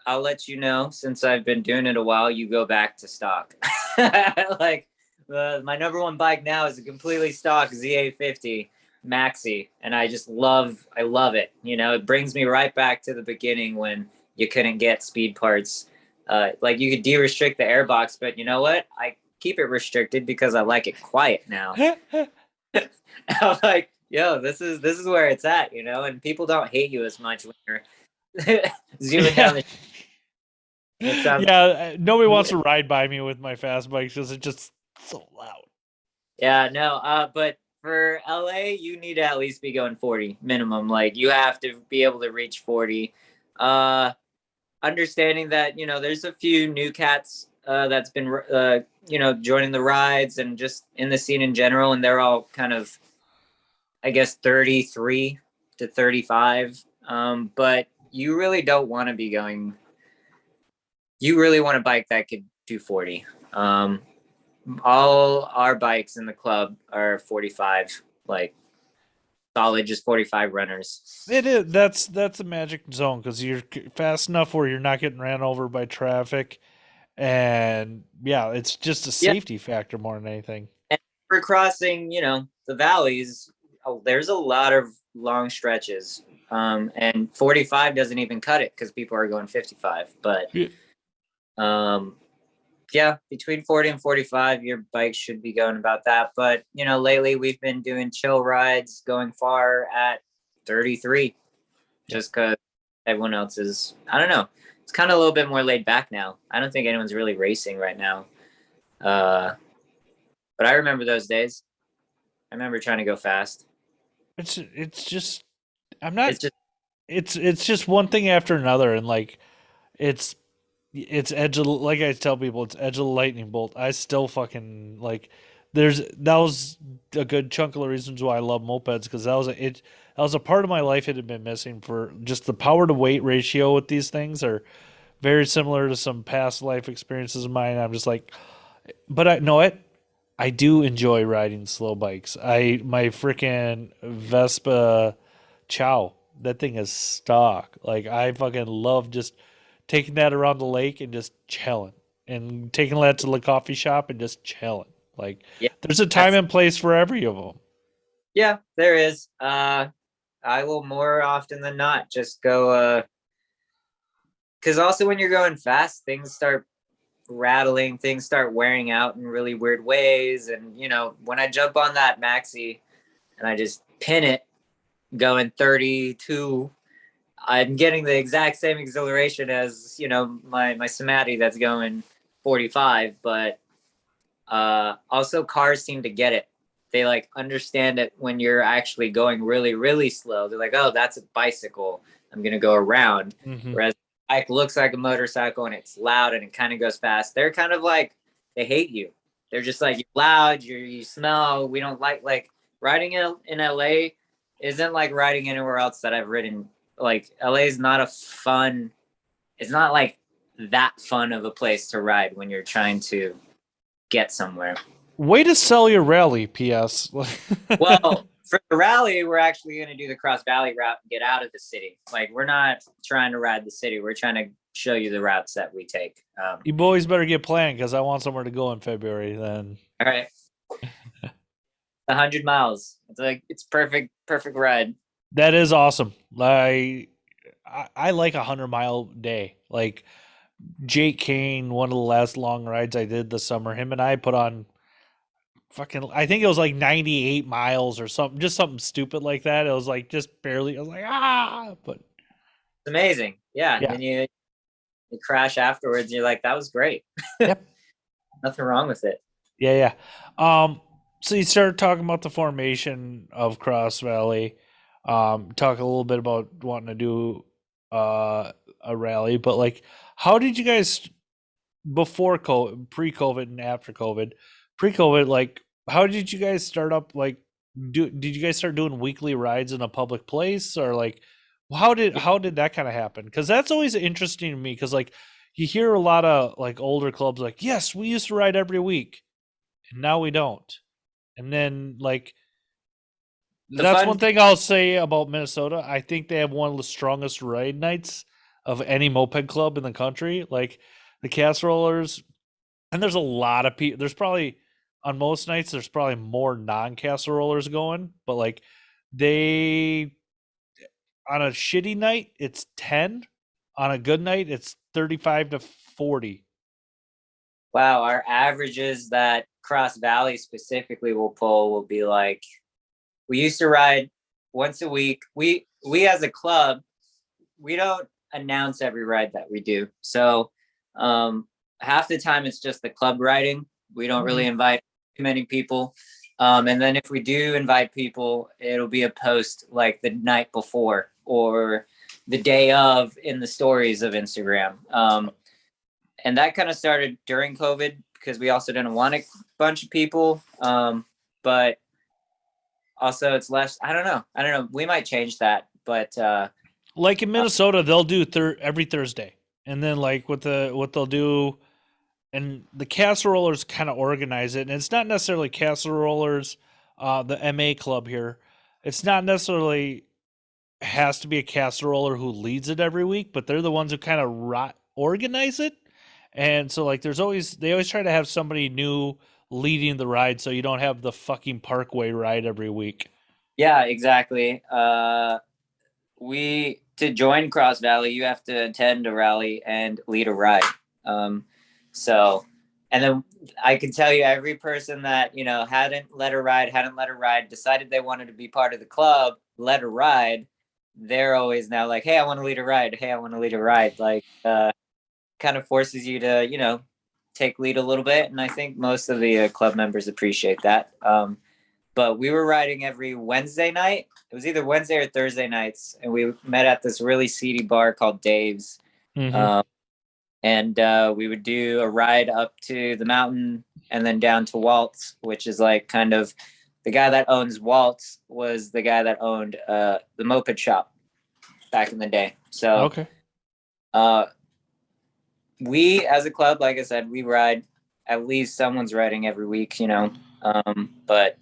I'll let you know since I've been doing it a while. You go back to stock. Like my number one bike now is a completely stock Z850 Maxi, and I love it. It brings me right back to the beginning when you couldn't get speed parts. Like you could de-restrict the airbox, but you know what? I keep it restricted because I like it quiet now. I'm like, yo, this is where it's at, and people don't hate you as much when you're zooming down Yeah, the. It sounds. yeah. Nobody wants to ride by me with my fast bikes because it's just so loud. Yeah, no. But for LA, you need to at least be going 40 minimum. Like you have to be able to reach 40. Uh, Understanding that there's a few new cats that's been joining the rides and just in the scene in general, and they're all kind of, I guess, 33 to 35. But you really don't want to be going. You really want a bike that could do 40. All our bikes in the club are 45, like solid, just 45 runners. It is. That's a magic zone because you're fast enough where you're not getting ran over by traffic, and yeah, it's just a Yeah. safety factor more than anything. And for crossing, the valleys, there's a lot of long stretches. And 45 doesn't even cut it because people are going 55. But Yeah. yeah, between 40 and 45, your bike should be going about that. But, lately we've been doing chill rides going far at 33 just because everyone else is, I don't know. It's kind of a little bit more laid back now. I don't think anyone's really racing right now. But I remember those days. I remember trying to go fast. It's just I'm not. It's just, It's just one thing after another, and like it's it's edge of, like I tell people, it's edge of the lightning bolt. I still fucking like that was a good chunk of the reasons why I love mopeds, because that was a part of my life it had been missing. For just the power to weight ratio with these things are very similar to some past life experiences of mine. I'm just like, but I know it. I do enjoy riding slow bikes. My freaking Vespa Chow, that thing is stock. Like I fucking love just taking that around the lake and just chilling, and taking that to the coffee shop and just chilling. Like Yeah, there's a time that's and place for every of them. yeah, there is. I will more often than not just go because also when you're going fast, things start rattling, things start wearing out in really weird ways. And when I jump on that maxi and I just pin it going 32, I'm getting the exact same exhilaration as my Somati that's going 45. But also cars seem to get it. They like understand it when you're actually going really, really slow. They're like, oh, that's a bicycle, I'm gonna go around. Mm-hmm. Whereas bike looks like a motorcycle and it's loud and it kind of goes fast. They're kind of like, they hate you. They're just like, you're loud, you smell. We don't like riding in LA isn't like riding anywhere else that I've ridden. Like LA is not a fun. It's not like that fun of a place to ride when you're trying to get somewhere. Way to sell your rally, P.S. Well, for the rally, we're actually going to do the Crossvally route and get out of the city. Like, we're not trying to ride the city. We're trying to show you the routes that we take. You boys better get planned, because I want somewhere to go in February. Then All right, 100 miles. It's like it's perfect ride. that is awesome. I like 100-mile day. Like Jake Kane, one of the last long rides I did this summer, him and I put on fucking, I think it was like 98 miles or something, just something stupid like that. It was like just barely, I was like, but It's amazing. Yeah, and yeah. then you crash afterwards. And you're like, that was great. Yep. Nothing wrong with it. Yeah. So you started talking about the formation of Crossvally. Talk a little bit about wanting to do a rally, but like, how did you guys, before COVID, pre-COVID and after COVID? Pre-COVID, like, how did you guys start up? Like, did you guys start doing weekly rides in a public place, or like, how did that kind of happen? Because that's always interesting to me. Because like, you hear a lot of like older clubs like, yes, we used to ride every week, and now we don't. And then like, The that's fun one thing I'll say about Minnesota. I think they have one of the strongest ride nights of any moped club in the country. Like the casserolers, and there's a lot of people. There's probably, on most nights there's probably more non-casserolers going, but like they, on a shitty night it's 10, on a good night it's 35 to 40. Wow, our averages that Crossvally specifically will pull will be like, we used to ride once a week. We as a club, we don't announce every ride that we do. So half the time it's just the club riding. We don't really invite too many people. And then if we do invite people, it'll be a post like the night before or the day of in the stories of Instagram. And that kind of started during COVID because we also didn't want a bunch of people. But also it's less, I don't know. We might change that, but Like in Minnesota they'll do every Thursday, and then like what they'll do, and the casserolers kind of organize it, and it's not necessarily casserolers, the MA club here, it's not necessarily has to be a casseroler who leads it every week, but they're the ones who kind of organize it. And so like they always try to have somebody new leading the ride, so you don't have the fucking Parkway ride every week. yeah, exactly. To join Crossvally, you have to attend a rally and lead a ride. So, and then I can tell you every person that, hadn't led a ride, decided they wanted to be part of the club, led a ride. They're always now like, hey, I want to lead a ride. Hey, I want to lead a ride. Like, kind of forces you to, take lead a little bit. And I think most of the club members appreciate that. But we were riding every Wednesday night. It was either Wednesday or Thursday nights. And we met at this really seedy bar called Dave's. Mm-hmm. and we would do a ride up to the mountain and then down to Waltz, which is like kind of the guy that owns Waltz was the guy that owned the Moped shop back in the day. So Okay. We as a club, like I said, we ride, at least someone's riding every week, you know. But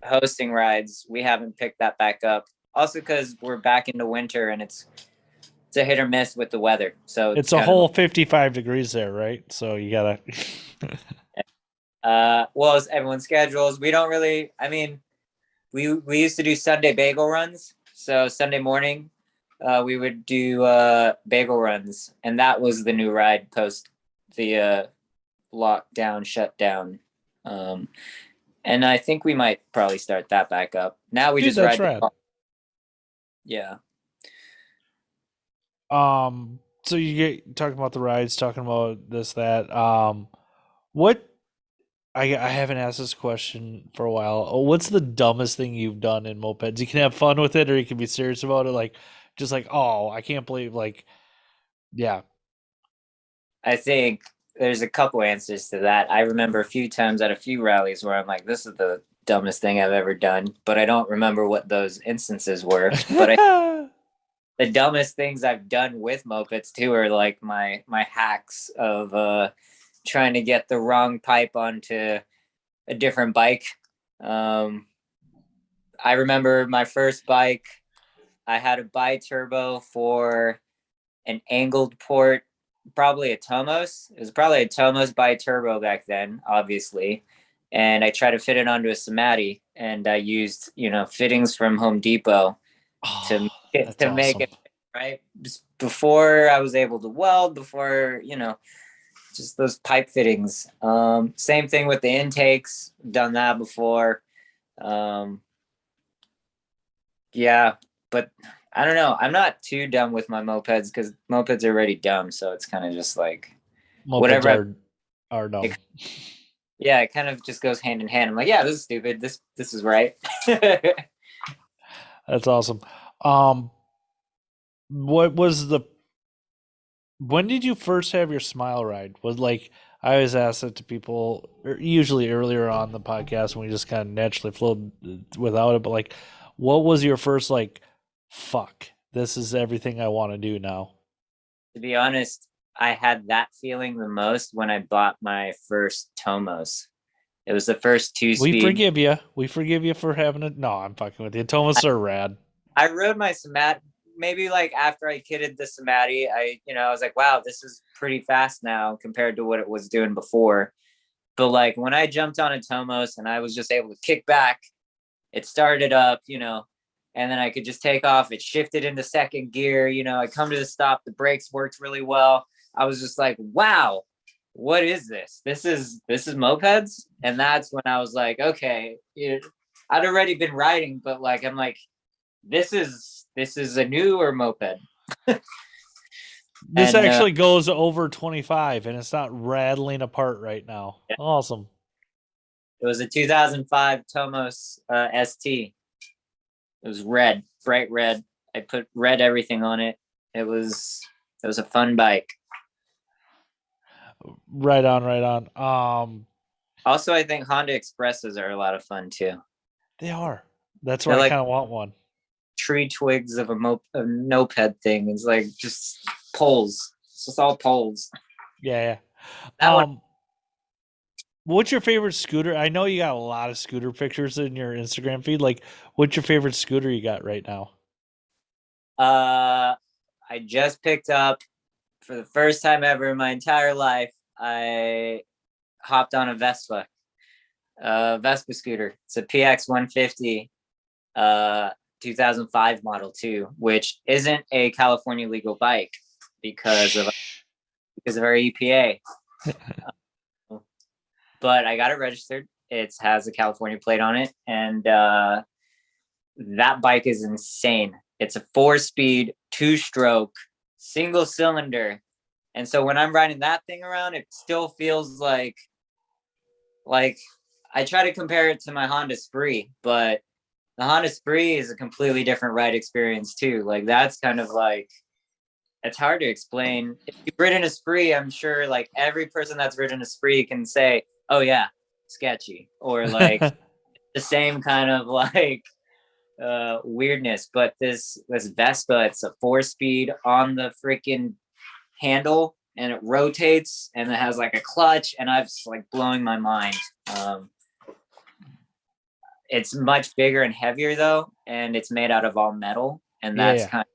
hosting rides, we haven't picked that back up. Also because we're back into winter and it's a hit or miss with the weather. So It's it's a kind of whole 55 degrees there, right? So you gotta. well, as everyone's schedules, we don't really. I mean, we used to do Sunday bagel runs. So Sunday morning, we would do bagel runs, and that was the new ride post the lockdown shutdown. And I think we might probably start that back up. Now we Dude, just that's ride. rad. Yeah. So you get talking about the rides, talking about this, that. What I haven't asked this question for a while. What's the dumbest thing you've done in mopeds? You can have fun with it, or you can be serious about it. Like, just like, oh, I can't believe, like, yeah. I think there's a couple answers to that. I remember a few times at a few rallies where I'm like, this is the dumbest thing I've ever done, but I don't remember what those instances were. But the dumbest things I've done with mopeds too are like my hacks of trying to get the wrong pipe onto a different bike. I remember my first bike, I had a bi-turbo for an angled port, probably a Tomos. It was probably a Tomos bi-turbo back then, obviously. And I tried to fit it onto a Samati, and I used, fittings from Home Depot to That's make awesome. it right. Just before I was able to weld, before, just those pipe fittings. Same thing with the intakes, done that before. Yeah, but I don't know. I'm not too dumb with my mopeds because mopeds are already dumb. So it's kind of just like Mopeds whatever. are dumb. Yeah, it kind of just goes hand in hand. I'm like, yeah, this is stupid. This is right. That's awesome. What was the when did you first have your smile ride? Was like I always ask it to people, usually earlier on the podcast when we just kind of naturally flowed without it. But like, what was your first like? Fuck, this is everything I want to do now. To be honest, I had that feeling the most when I bought my first Tomos. It was the first two We speed. forgive you. We forgive you for having it. No, I'm fucking with you. Thomas are rad. I rode my Samat maybe like after I kitted the Samati, I was like, wow, this is pretty fast now compared to what it was doing before. But like when I jumped on a Tomos and I was just able to kick back, it started up, and then I could just take off. It shifted into second gear, I come to the stop, the brakes worked really well. I was just like, wow, what is this? This is mopeds. And that's when I was like, okay, I'd already been riding, but like I'm like, this is a newer moped. This And actually goes over 25 and it's not rattling apart right now. yeah, Awesome. it was a 2005 Tomos ST. It was red, bright red. I put red everything on it. It was a fun bike. Right on, right on. Also, I think Honda Expresses are a lot of fun too. They are. That's why They're I like kind of want one. tree twigs of a moped thing. It's like just poles. It's just all poles. Yeah, That yeah. one. What's your favorite scooter? I know you got a lot of scooter pictures in your Instagram feed. Like, what's your favorite scooter you got right now? I just picked up for the first time ever in my entire life. I hopped on a Vespa scooter. It's a PX 150, 2005 model too, which isn't a California legal bike because of our EPA. But I got it registered. It has a California plate on it, and that bike is insane. It's a 4-speed, 2-stroke, single cylinder, and so when I'm riding that thing around, it still feels like I try to compare it to my Honda Spree, but the Honda Spree is a completely different ride experience too. Like that's kind of like it's hard to explain. If you've ridden a spree, I'm sure like every person that's ridden a spree can say, "Oh yeah, sketchy," or like the same kind of like weirdness. But this Vespa, it's a 4-speed on the freaking handle, and it rotates, and it has like a clutch, and I've just like blowing my mind. It's much bigger and heavier though, and it's made out of all metal, and that's Yeah. kind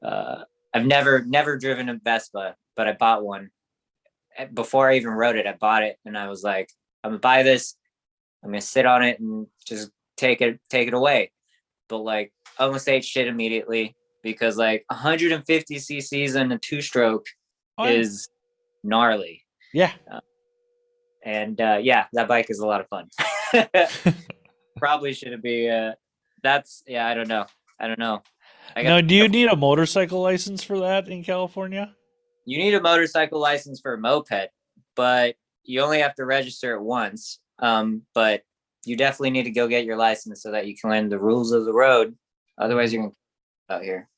of I've never driven a Vespa, but I bought one before I even rode it. I bought it, and I was like, I'm gonna buy this. I'm gonna sit on it and just take it away. But like, I almost ate shit immediately because like 150 cc's and a 2-stroke Oh, yeah. is gnarly. Yeah. And yeah, that bike is a lot of fun. Probably shouldn't be. That's yeah. I don't know. I don't know. Now, do you need a motorcycle license for that in California? You need a motorcycle license for a moped, but you only have to register it once. But you definitely need to go get your license so that you can learn the rules of the road. Otherwise, you're gonna out here.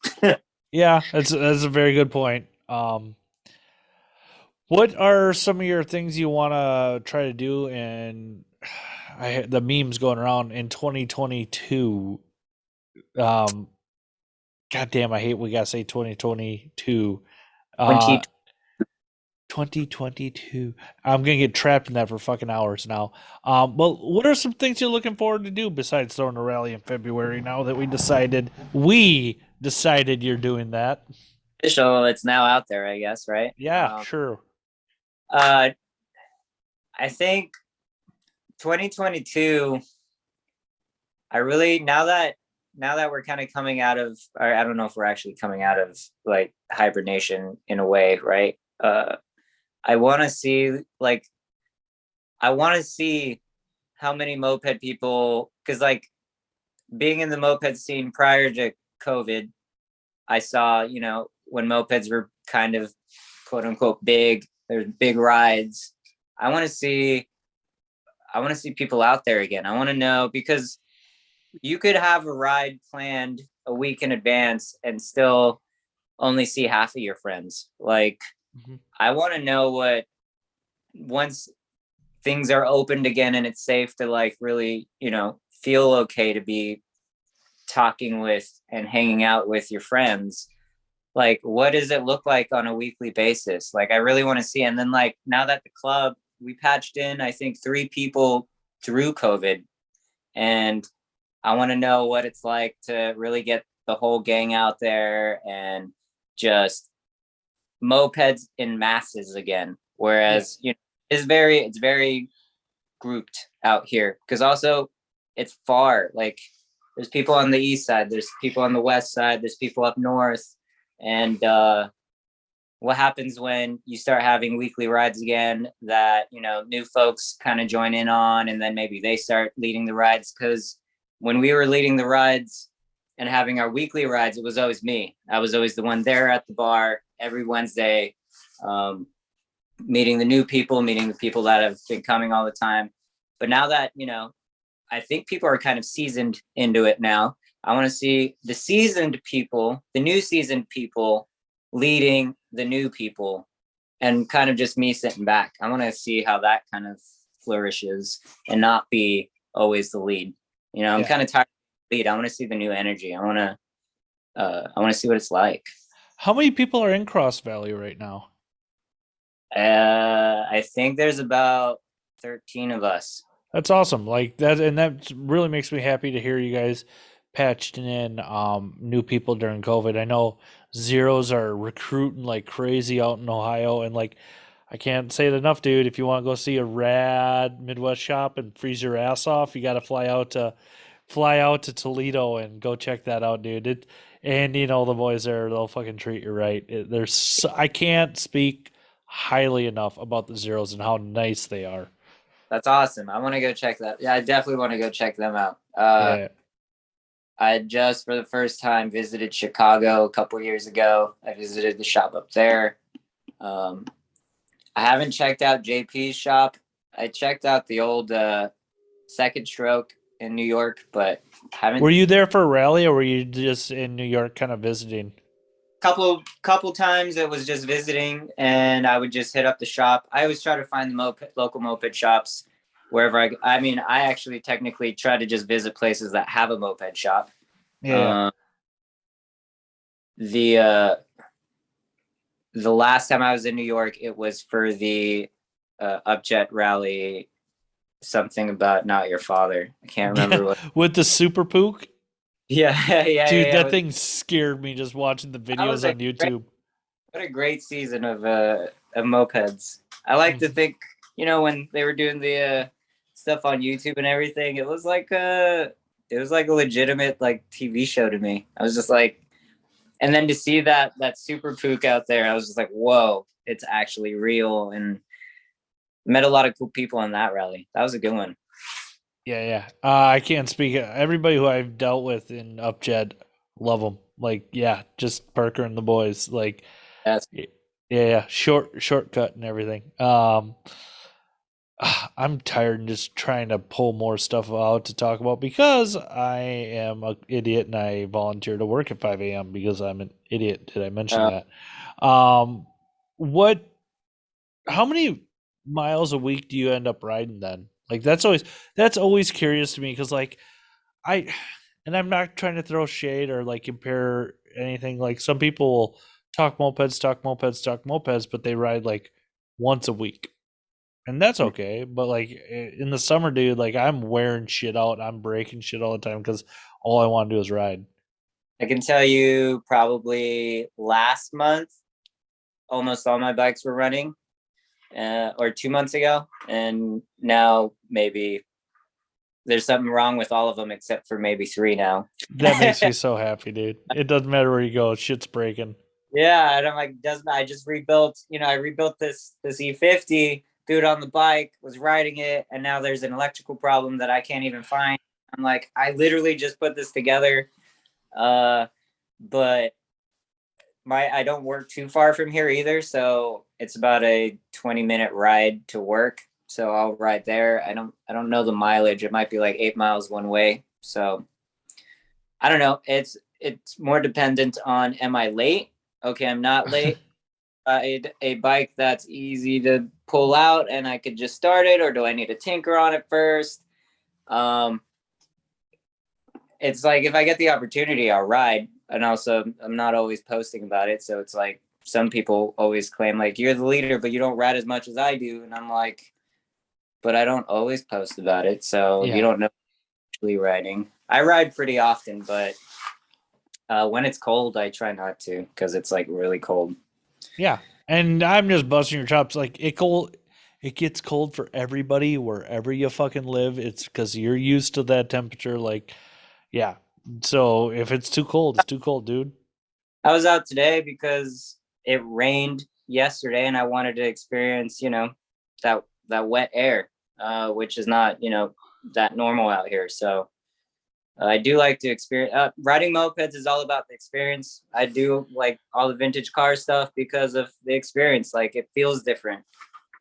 Yeah, that's a very good point. What are some of your things you want to try to do? And the memes going around in 2022. God damn, I hate we gotta say 2022. 20. 2022. I'm gonna get trapped in that for fucking hours now. Well, what are some things you're looking forward to do besides throwing a rally in February? Now that we decided you're doing that. Official. It's now out there, I guess, right? Yeah, sure. I think 2022. I really now that we're kind of coming out of, or I don't know if we're actually coming out of like hibernation in a way, right? I want to see like I want to see how many moped people, because like being in the moped scene prior to COVID, I saw, when mopeds were kind of quote unquote big, there's big rides. I want to see people out there again. I want to know, because you could have a ride planned a week in advance and still only see half of your friends. Like, I want to know what, once things are opened again and it's safe to like really, feel okay to be talking with and hanging out with your friends, like what does it look like on a weekly basis? Like I really want to see. And then like now that the club, we patched in I think 3 people through COVID, and I want to know what it's like to really get the whole gang out there and just mopeds in masses again. Whereas it's very grouped out here, because also it's far. Like there's people on the east side, there's people on the west side, there's people up north, and what happens when you start having weekly rides again that new folks kind of join in on, and then maybe they start leading the rides? Because when we were leading the rides and having our weekly rides, it was always me. I was always the one there at the bar every Wednesday, meeting the people that have been coming all the time. But now that, I think people are kind of seasoned into it now, I want to see the seasoned people, the new seasoned people leading the new people, and kind of just me sitting back. I want to see how that kind of flourishes and not be always the lead. I'm kind of tired of the lead. I want to see the new energy. I want to see what it's like. How many people are in Crossvally right now? I think there's about 13 of us. That's awesome. Like that, and that really makes me happy to hear you guys patched in new people during COVID. I know Zeros are recruiting like crazy out in Ohio, and like I can't say it enough, dude. If you want to go see a rad Midwest shop and freeze your ass off, you got to fly out to Toledo and go check that out, dude. And the boys there, they'll fucking treat you right. I can't speak highly enough about the Zeros and how nice they are. That's awesome. I want to go check that. Yeah, I definitely want to go check them out. Yeah. I just for the first time visited Chicago a couple years ago. I visited the shop up there. I haven't checked out JP's shop. I checked out the old Second Stroke in New York, but haven't. Were you there for a rally, or were you just in New York kind of visiting? couple times it was just visiting, and I would just hit up the shop. I always try to find the local moped shops wherever I mean, I actually technically try to just visit places that have a moped shop. Yeah. The last time I was in New York, it was for the Upjet rally, something about not your father. I can't remember what. With the super pook. Yeah, Dude, that yeah. thing scared me just watching the That was videos on YouTube. what a great season of mopeds. I like to think, when they were doing the stuff on YouTube and everything, it was like a legitimate like TV show to me. I was just like, and then to see that super pook out there, I was just like, whoa, it's actually real, and met a lot of cool people on that rally. That was a good one. Yeah. I can't speak. Everybody who I've dealt with in Upjed, love them. Like, yeah, just Parker and the boys. Like, Yes. yeah. Shortcut and everything. I'm tired and just trying to pull more stuff out to talk about because I am an idiot and I volunteer to work at 5 a.m. because I'm an idiot. Did I mention that? What? How many miles a week do you end up riding then? Like that's always curious to me because like I and I'm not trying to throw shade or like compare anything. Like some people will talk mopeds, but they ride like once a week. And that's okay, but like in the summer, dude, like I'm wearing shit out, I'm breaking shit all the time because all I want to do is ride. I can tell you probably last month, almost all my bikes were running, or 2 months ago. And now maybe there's something wrong with all of them except for maybe 3 now. That makes me so happy, dude. It doesn't matter where you go, shit's breaking. Yeah, and I'm like, doesn't I just rebuilt? I rebuilt this E50. Dude on the bike was riding it, and now there's an electrical problem that I can't even find. I'm like, I literally just put this together, but I don't work too far from here either, so it's about a 20-minute ride to work. So I'll ride there. I don't know the mileage. It might be like 8 miles one way. So I don't know. It's more dependent on, am I late? Okay, I'm not late. A bike that's easy to pull out and I could just start it, or do I need to tinker on it first? It's like if I get the opportunity, I'll ride. And also, I'm not always posting about it. So it's like some people always claim, like, you're the leader, but you don't ride as much as I do. And I'm like, but I don't always post about it. So you don't know actually riding. I ride pretty often, but when it's cold, I try not to because it's like really cold. Yeah. And I'm just busting your chops. Like it gets cold for everybody wherever you fucking live. It's because you're used to that temperature. Like, yeah. So if it's too cold, it's too cold, dude. I was out today because it rained yesterday and I wanted to experience, that wet air, which is not, that normal out here. So I do like to experience riding mopeds is all about the experience. I do like all the vintage car stuff because of the experience. Like it feels different.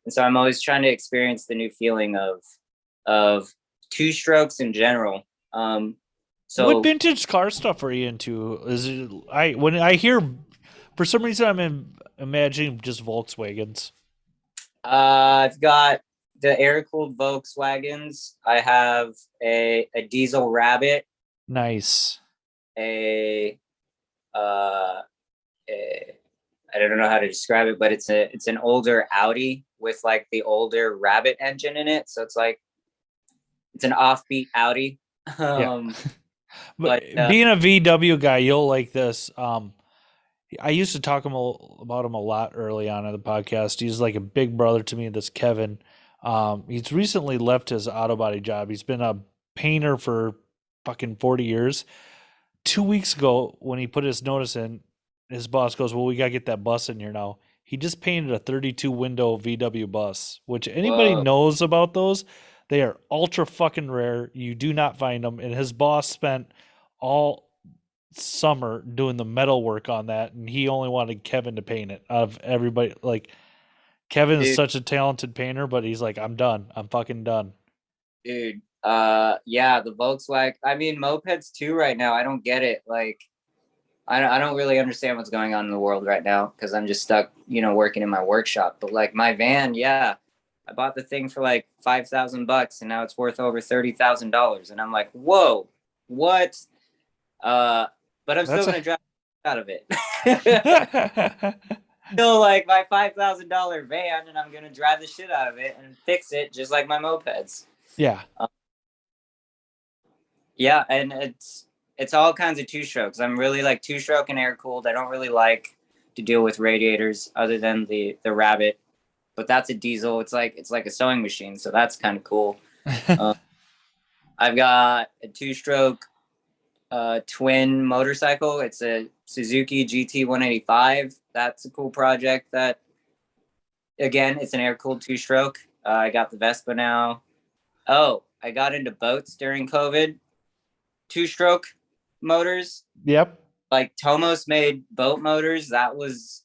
And so I'm always trying to experience the new feeling of two strokes in general. So what vintage car stuff are you into? Is it when I hear for some reason imagining just Volkswagens. I've got the air-cooled Volkswagens. I have a diesel Rabbit, Nice. a uh, a I don't know how to describe it, but it's an older Audi with like the older Rabbit engine in it. So it's an offbeat Audi. Yeah. But Being a VW guy, you'll like this. I used to talk about him a lot early on in the podcast. He's like a big brother to me, this Kevin. He's recently left his auto body job. He's been a painter for fucking 40 years. 2 weeks ago, when he put his notice in, his boss goes, "Well, we got to get that bus in here now." He just painted a 32 window VW bus, which anybody whoa, knows about those. They are ultra fucking rare. You do not find them. And his boss spent all summer doing the metal work on that, and he only wanted Kevin to paint it. Out of everybody, like Kevin is dude, such a talented painter, but he's like, "I'm done. I'm fucking done." dude. Yeah, the Volkswagen. I mean, mopeds too right now. I don't get it. Like, I don't really understand what's going on in the world right now because I'm just stuck, working in my workshop. But like my van, yeah, I bought the thing for like $5,000 and now it's worth over $30,000. And I'm like, whoa, what? But I'm still That's gonna a drive out of it. Still like my $5,000 van, and I'm gonna drive the shit out of it and fix it just like my mopeds. yeah. Yeah, and it's all kinds of two strokes. I'm really like two stroke and air cooled. I don't really like to deal with radiators other than the Rabbit, but that's a diesel. It's like a sewing machine, so that's kind of cool. I've got a two stroke twin motorcycle. It's a Suzuki GT 185. That's a cool project. That again, it's an air cooled two stroke. I got the Vespa now. Oh, I got into boats during COVID. Two stroke motors. Yep. Like Tomos made boat motors. That was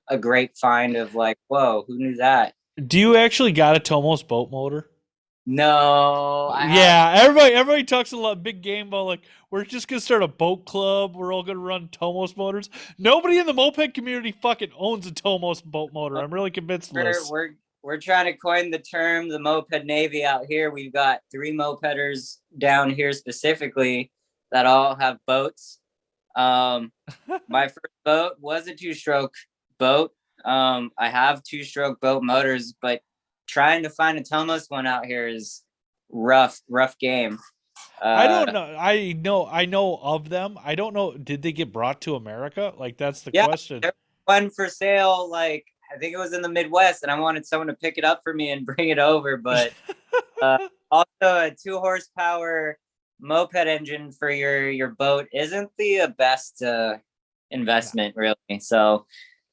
a great find of like, whoa, who knew that? Do you actually got a Tomos boat motor? No, I have. Yeah, everybody talks a lot big game about like we're just gonna start a boat club. We're all gonna run Tomos motors. Nobody in the moped community fucking owns a Tomos boat motor. I'm really convinced of this. We're trying to coin the term the moped navy out here. We've got 3 mopeders down here specifically that all have boats. My first boat was a two-stroke boat. I have two-stroke boat motors, but trying to find a Tomos one out here is rough game. I don't know. I know of them. I don't know. Did they get brought to America? Like that's the Yeah, question. there's one for sale. Like I think it was in the Midwest, and I wanted someone to pick it up for me and bring it over. But also a 2 horsepower moped engine for your boat isn't the best investment, really. So,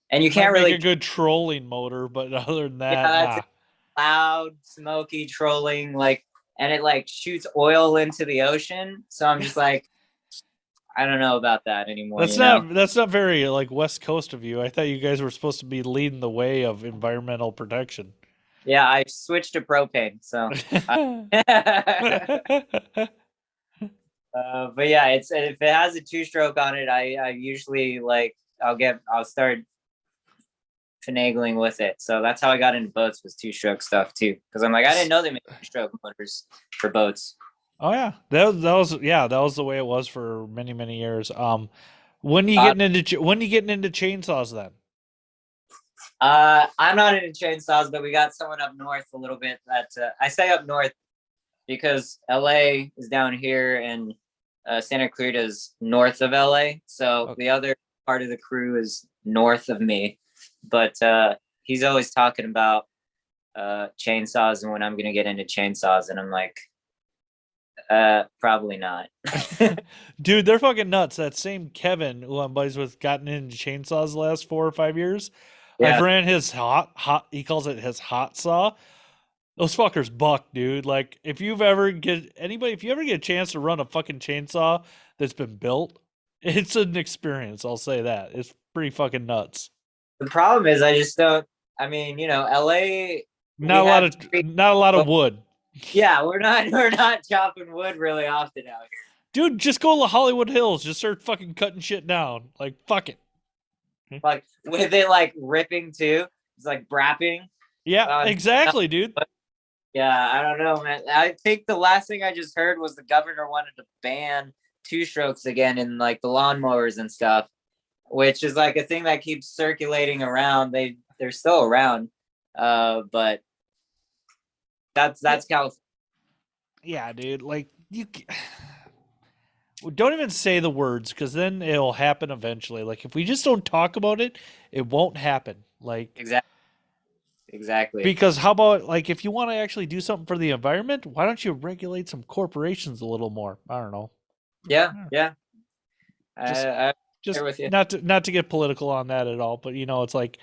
and you can't Might make really a good trolling motor, but other than that, that's loud, smoky trolling, like, and it like shoots oil into the ocean. So I'm just like, I don't know about that anymore. that's not very like West Coast of you. I thought you guys were supposed to be leading the way of environmental protection. Yeah, I switched to propane. So, but yeah, it's if it has a 2-stroke on it, I usually like I'll start finagling with it. So that's how I got into boats was 2-stroke stuff too. Because I'm like I didn't know they made 2-stroke motors for boats. Oh yeah, that was the way it was for many years. When are you getting into chainsaws then? I'm not into chainsaws, but we got someone up north a little bit that I say up north because LA is down here and Santa Clarita is north of LA. So the other part of the crew is north of me. But he's always talking about chainsaws and when I'm going to get into chainsaws. And I'm like, probably not. Dude, they're fucking nuts. That same Kevin who I'm buddies with gotten into chainsaws the last 4 or 5 years. Yeah. I've ran his hot he calls it his hot saw. Those fuckers buck, dude. Like if you ever get a chance to run a fucking chainsaw that's been built, it's an experience, I'll say that. It's pretty fucking nuts. The problem is I just don't. I mean, LA. Not a lot of wood. Yeah, we're not chopping wood really often out here. Dude, just go to the Hollywood Hills. Just start fucking cutting shit down. Like fuck it. Like with it like ripping too. It's like brapping. Yeah, exactly, dude. Yeah, I don't know, man. I think the last thing I just heard was the governor wanted to ban 2-strokes again in like the lawnmowers and stuff, which is like a thing that keeps circulating around. They're still around, but that's California. Yeah, dude. Like you don't even say the words because then it'll happen eventually. Like if we just don't talk about it, it won't happen. Like exactly. Because how about like if you want to actually do something for the environment, why don't you regulate some corporations a little more? I don't know. Yeah. Just with you. not to get political on that at all, but it's like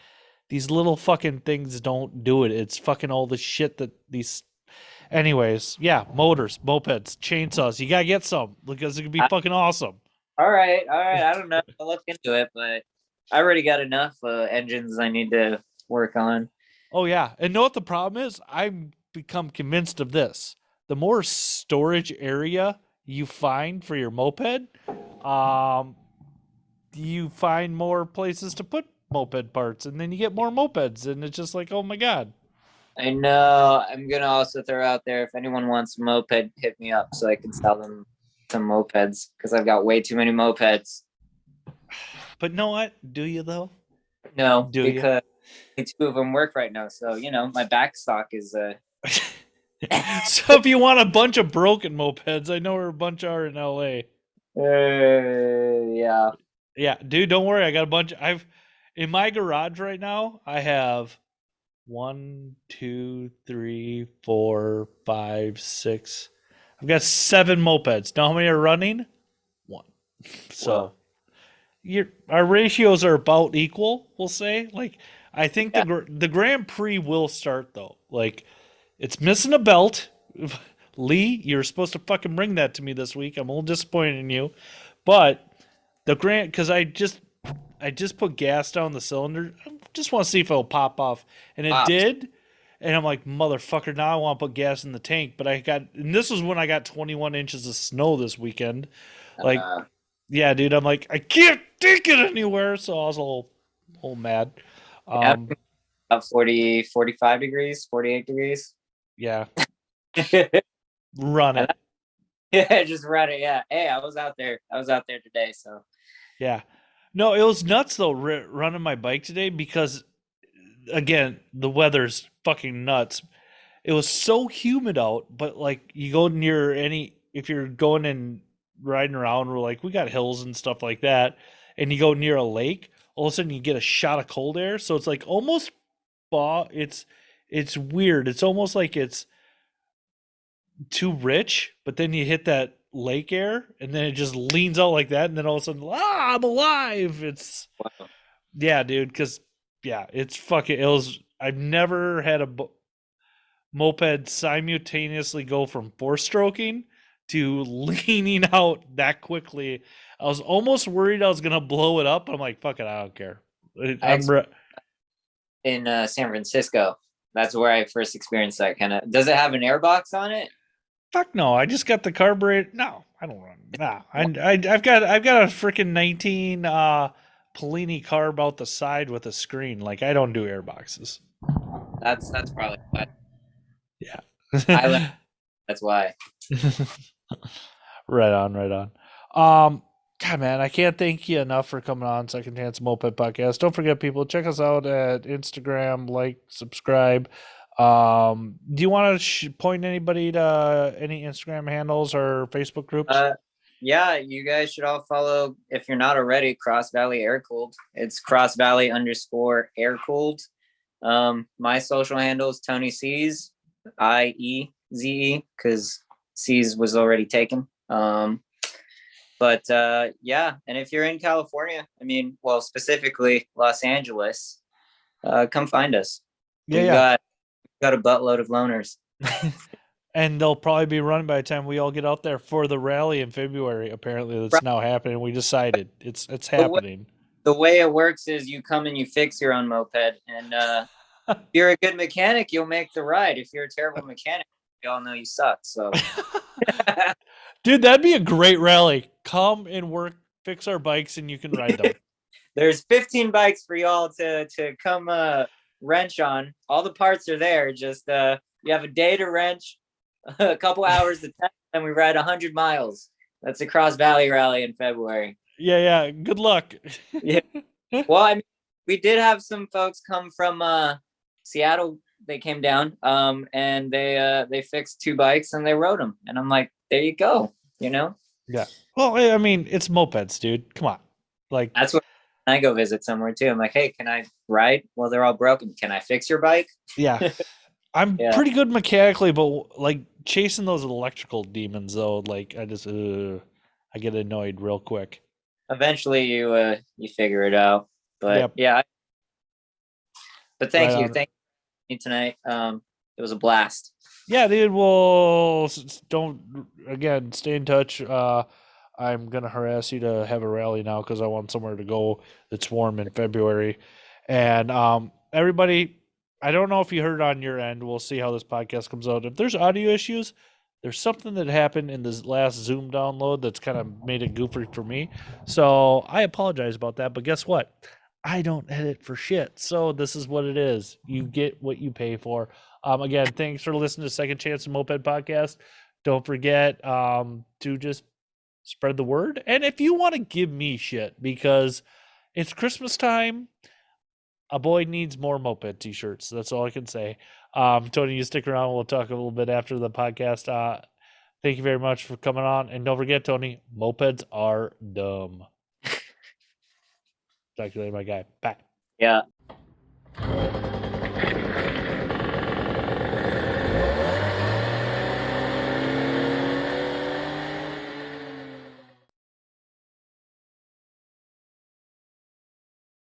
these little fucking things don't do it. It's fucking all the shit that these. Anyways, yeah, motors, mopeds, chainsaws. You gotta get some because it could be fucking awesome. All right. I don't know. I'll look into it, but I already got enough engines I need to work on. Oh yeah, and know what the problem is? I've become convinced of this. The more storage area you find for your moped, you find more places to put moped parts, and then you get more mopeds, and it's just like, oh my god. I know. I'm gonna also throw out there, if anyone wants a moped, hit me up so I can sell them some mopeds, because I've got way too many mopeds. But know what? Do you though? No, Do you? because two of them work right now. So my back stock is So if you want a bunch of broken mopeds, I know where a bunch are in LA. yeah. Yeah, dude, don't worry. I got a bunch. I've in my garage right now. I have 1, 2, 3, 4, 5, 6. I've got 7 mopeds. Know how many are running? 1. So our ratios are about equal. We'll say. Like I think the Grand Prix will start though. Like it's missing a belt. Lee, you're supposed to fucking bring that to me this week. I'm a little disappointed in you, but because I just put gas down the cylinder. I just want to see if it'll pop off, and it did. And I'm like, motherfucker, now I want to put gas in the tank. But and this was when I got 21 inches of snow this weekend. Like, yeah, dude, I'm like, I can't take it anywhere. So I was a little mad. About 40, 45 degrees, 48 degrees. Yeah. Run it. Yeah, just run it. Yeah. Hey, I was out there today. So, yeah. No, it was nuts though, running my bike today because, again, the weather's fucking nuts. It was so humid out, but like you go near if you're going and riding around, we got hills and stuff like that, and you go near a lake, all of a sudden you get a shot of cold air. So it's like almost it's weird. It's almost like it's too rich, but then you hit that lake air and then it just leans out like that, and then all of a sudden, I'm alive. It's yeah, dude, because it's fucking I've never had a moped simultaneously go from 4-stroking to leaning out that quickly. I was almost worried I was gonna blow it up. I'm like, fuck it, I don't care. In San Francisco, that's where I first experienced that kind of. Does it have an airbox on it? Fuck no, I just got the carburetor. No, I don't run. No, I've got a freaking 19 Polini carb out the side with a screen. Like I don't do airboxes. That's probably why. Yeah. That's why. Right on. God, man, I can't thank you enough for coming on Second Chance Moped Podcast. Don't forget, people, check us out at Instagram, like, subscribe. Do you want to point anybody to any Instagram handles or Facebook groups? Yeah, you guys should all follow, if you're not already, Crossvally Aircooled. It's Crossvally_Aircooled. My social handle is Toney C's, IEZE, because C's was already taken. But yeah, and if you're in California, specifically Los Angeles, come find us. We've got a buttload of loaners. And they'll probably be running by the time we all get out there for the rally in February. Apparently, that's now happening. We decided it's happening. The way it works is you come and you fix your own moped, and if you're a good mechanic, you'll make the ride. If you're a terrible mechanic, we all know you suck. So, dude, that'd be a great rally. Come and fix our bikes, and you can ride them. There's 15 bikes for y'all to come wrench on. All the parts are there. Just you have a day to wrench, a couple hours to test, and we ride 100 miles. That's a Crossvally rally in February. Yeah. Good luck. Yeah. Well, we did have some folks come from Seattle. They came down, and they fixed 2 bikes and they rode them. And I'm like, there you go. Yeah. Well, it's mopeds, dude. Come on. Like that's what I go visit somewhere too. I'm like, hey, can I ride? Well, they're all broken. Can I fix your bike? Yeah. I'm pretty good mechanically, but like chasing those electrical demons though, like I get annoyed real quick. Eventually you figure it out. But yeah. But thank you me tonight. It was a blast. Yeah, dude. Well, stay in touch. I'm gonna harass you to have a rally now because I want somewhere to go that's warm in February. And everybody, I don't know if you heard it on your end. We'll see how this podcast comes out. If there's audio issues, there's something that happened in this last Zoom download that's kind of made it goofy for me. So I apologize about that. But guess what? I don't edit for shit. So this is what it is. You get what you pay for. Again, thanks for listening to Second Chance Moped Podcast. Don't forget to just spread the word. And if you want to give me shit, because it's Christmas time, a boy needs more Moped t-shirts. That's all I can say. Toney, you stick around. We'll talk a little bit after the podcast. Thank you very much for coming on. And don't forget, Toney, mopeds are dumb. Talk to you later, my guy. Bye. Yeah.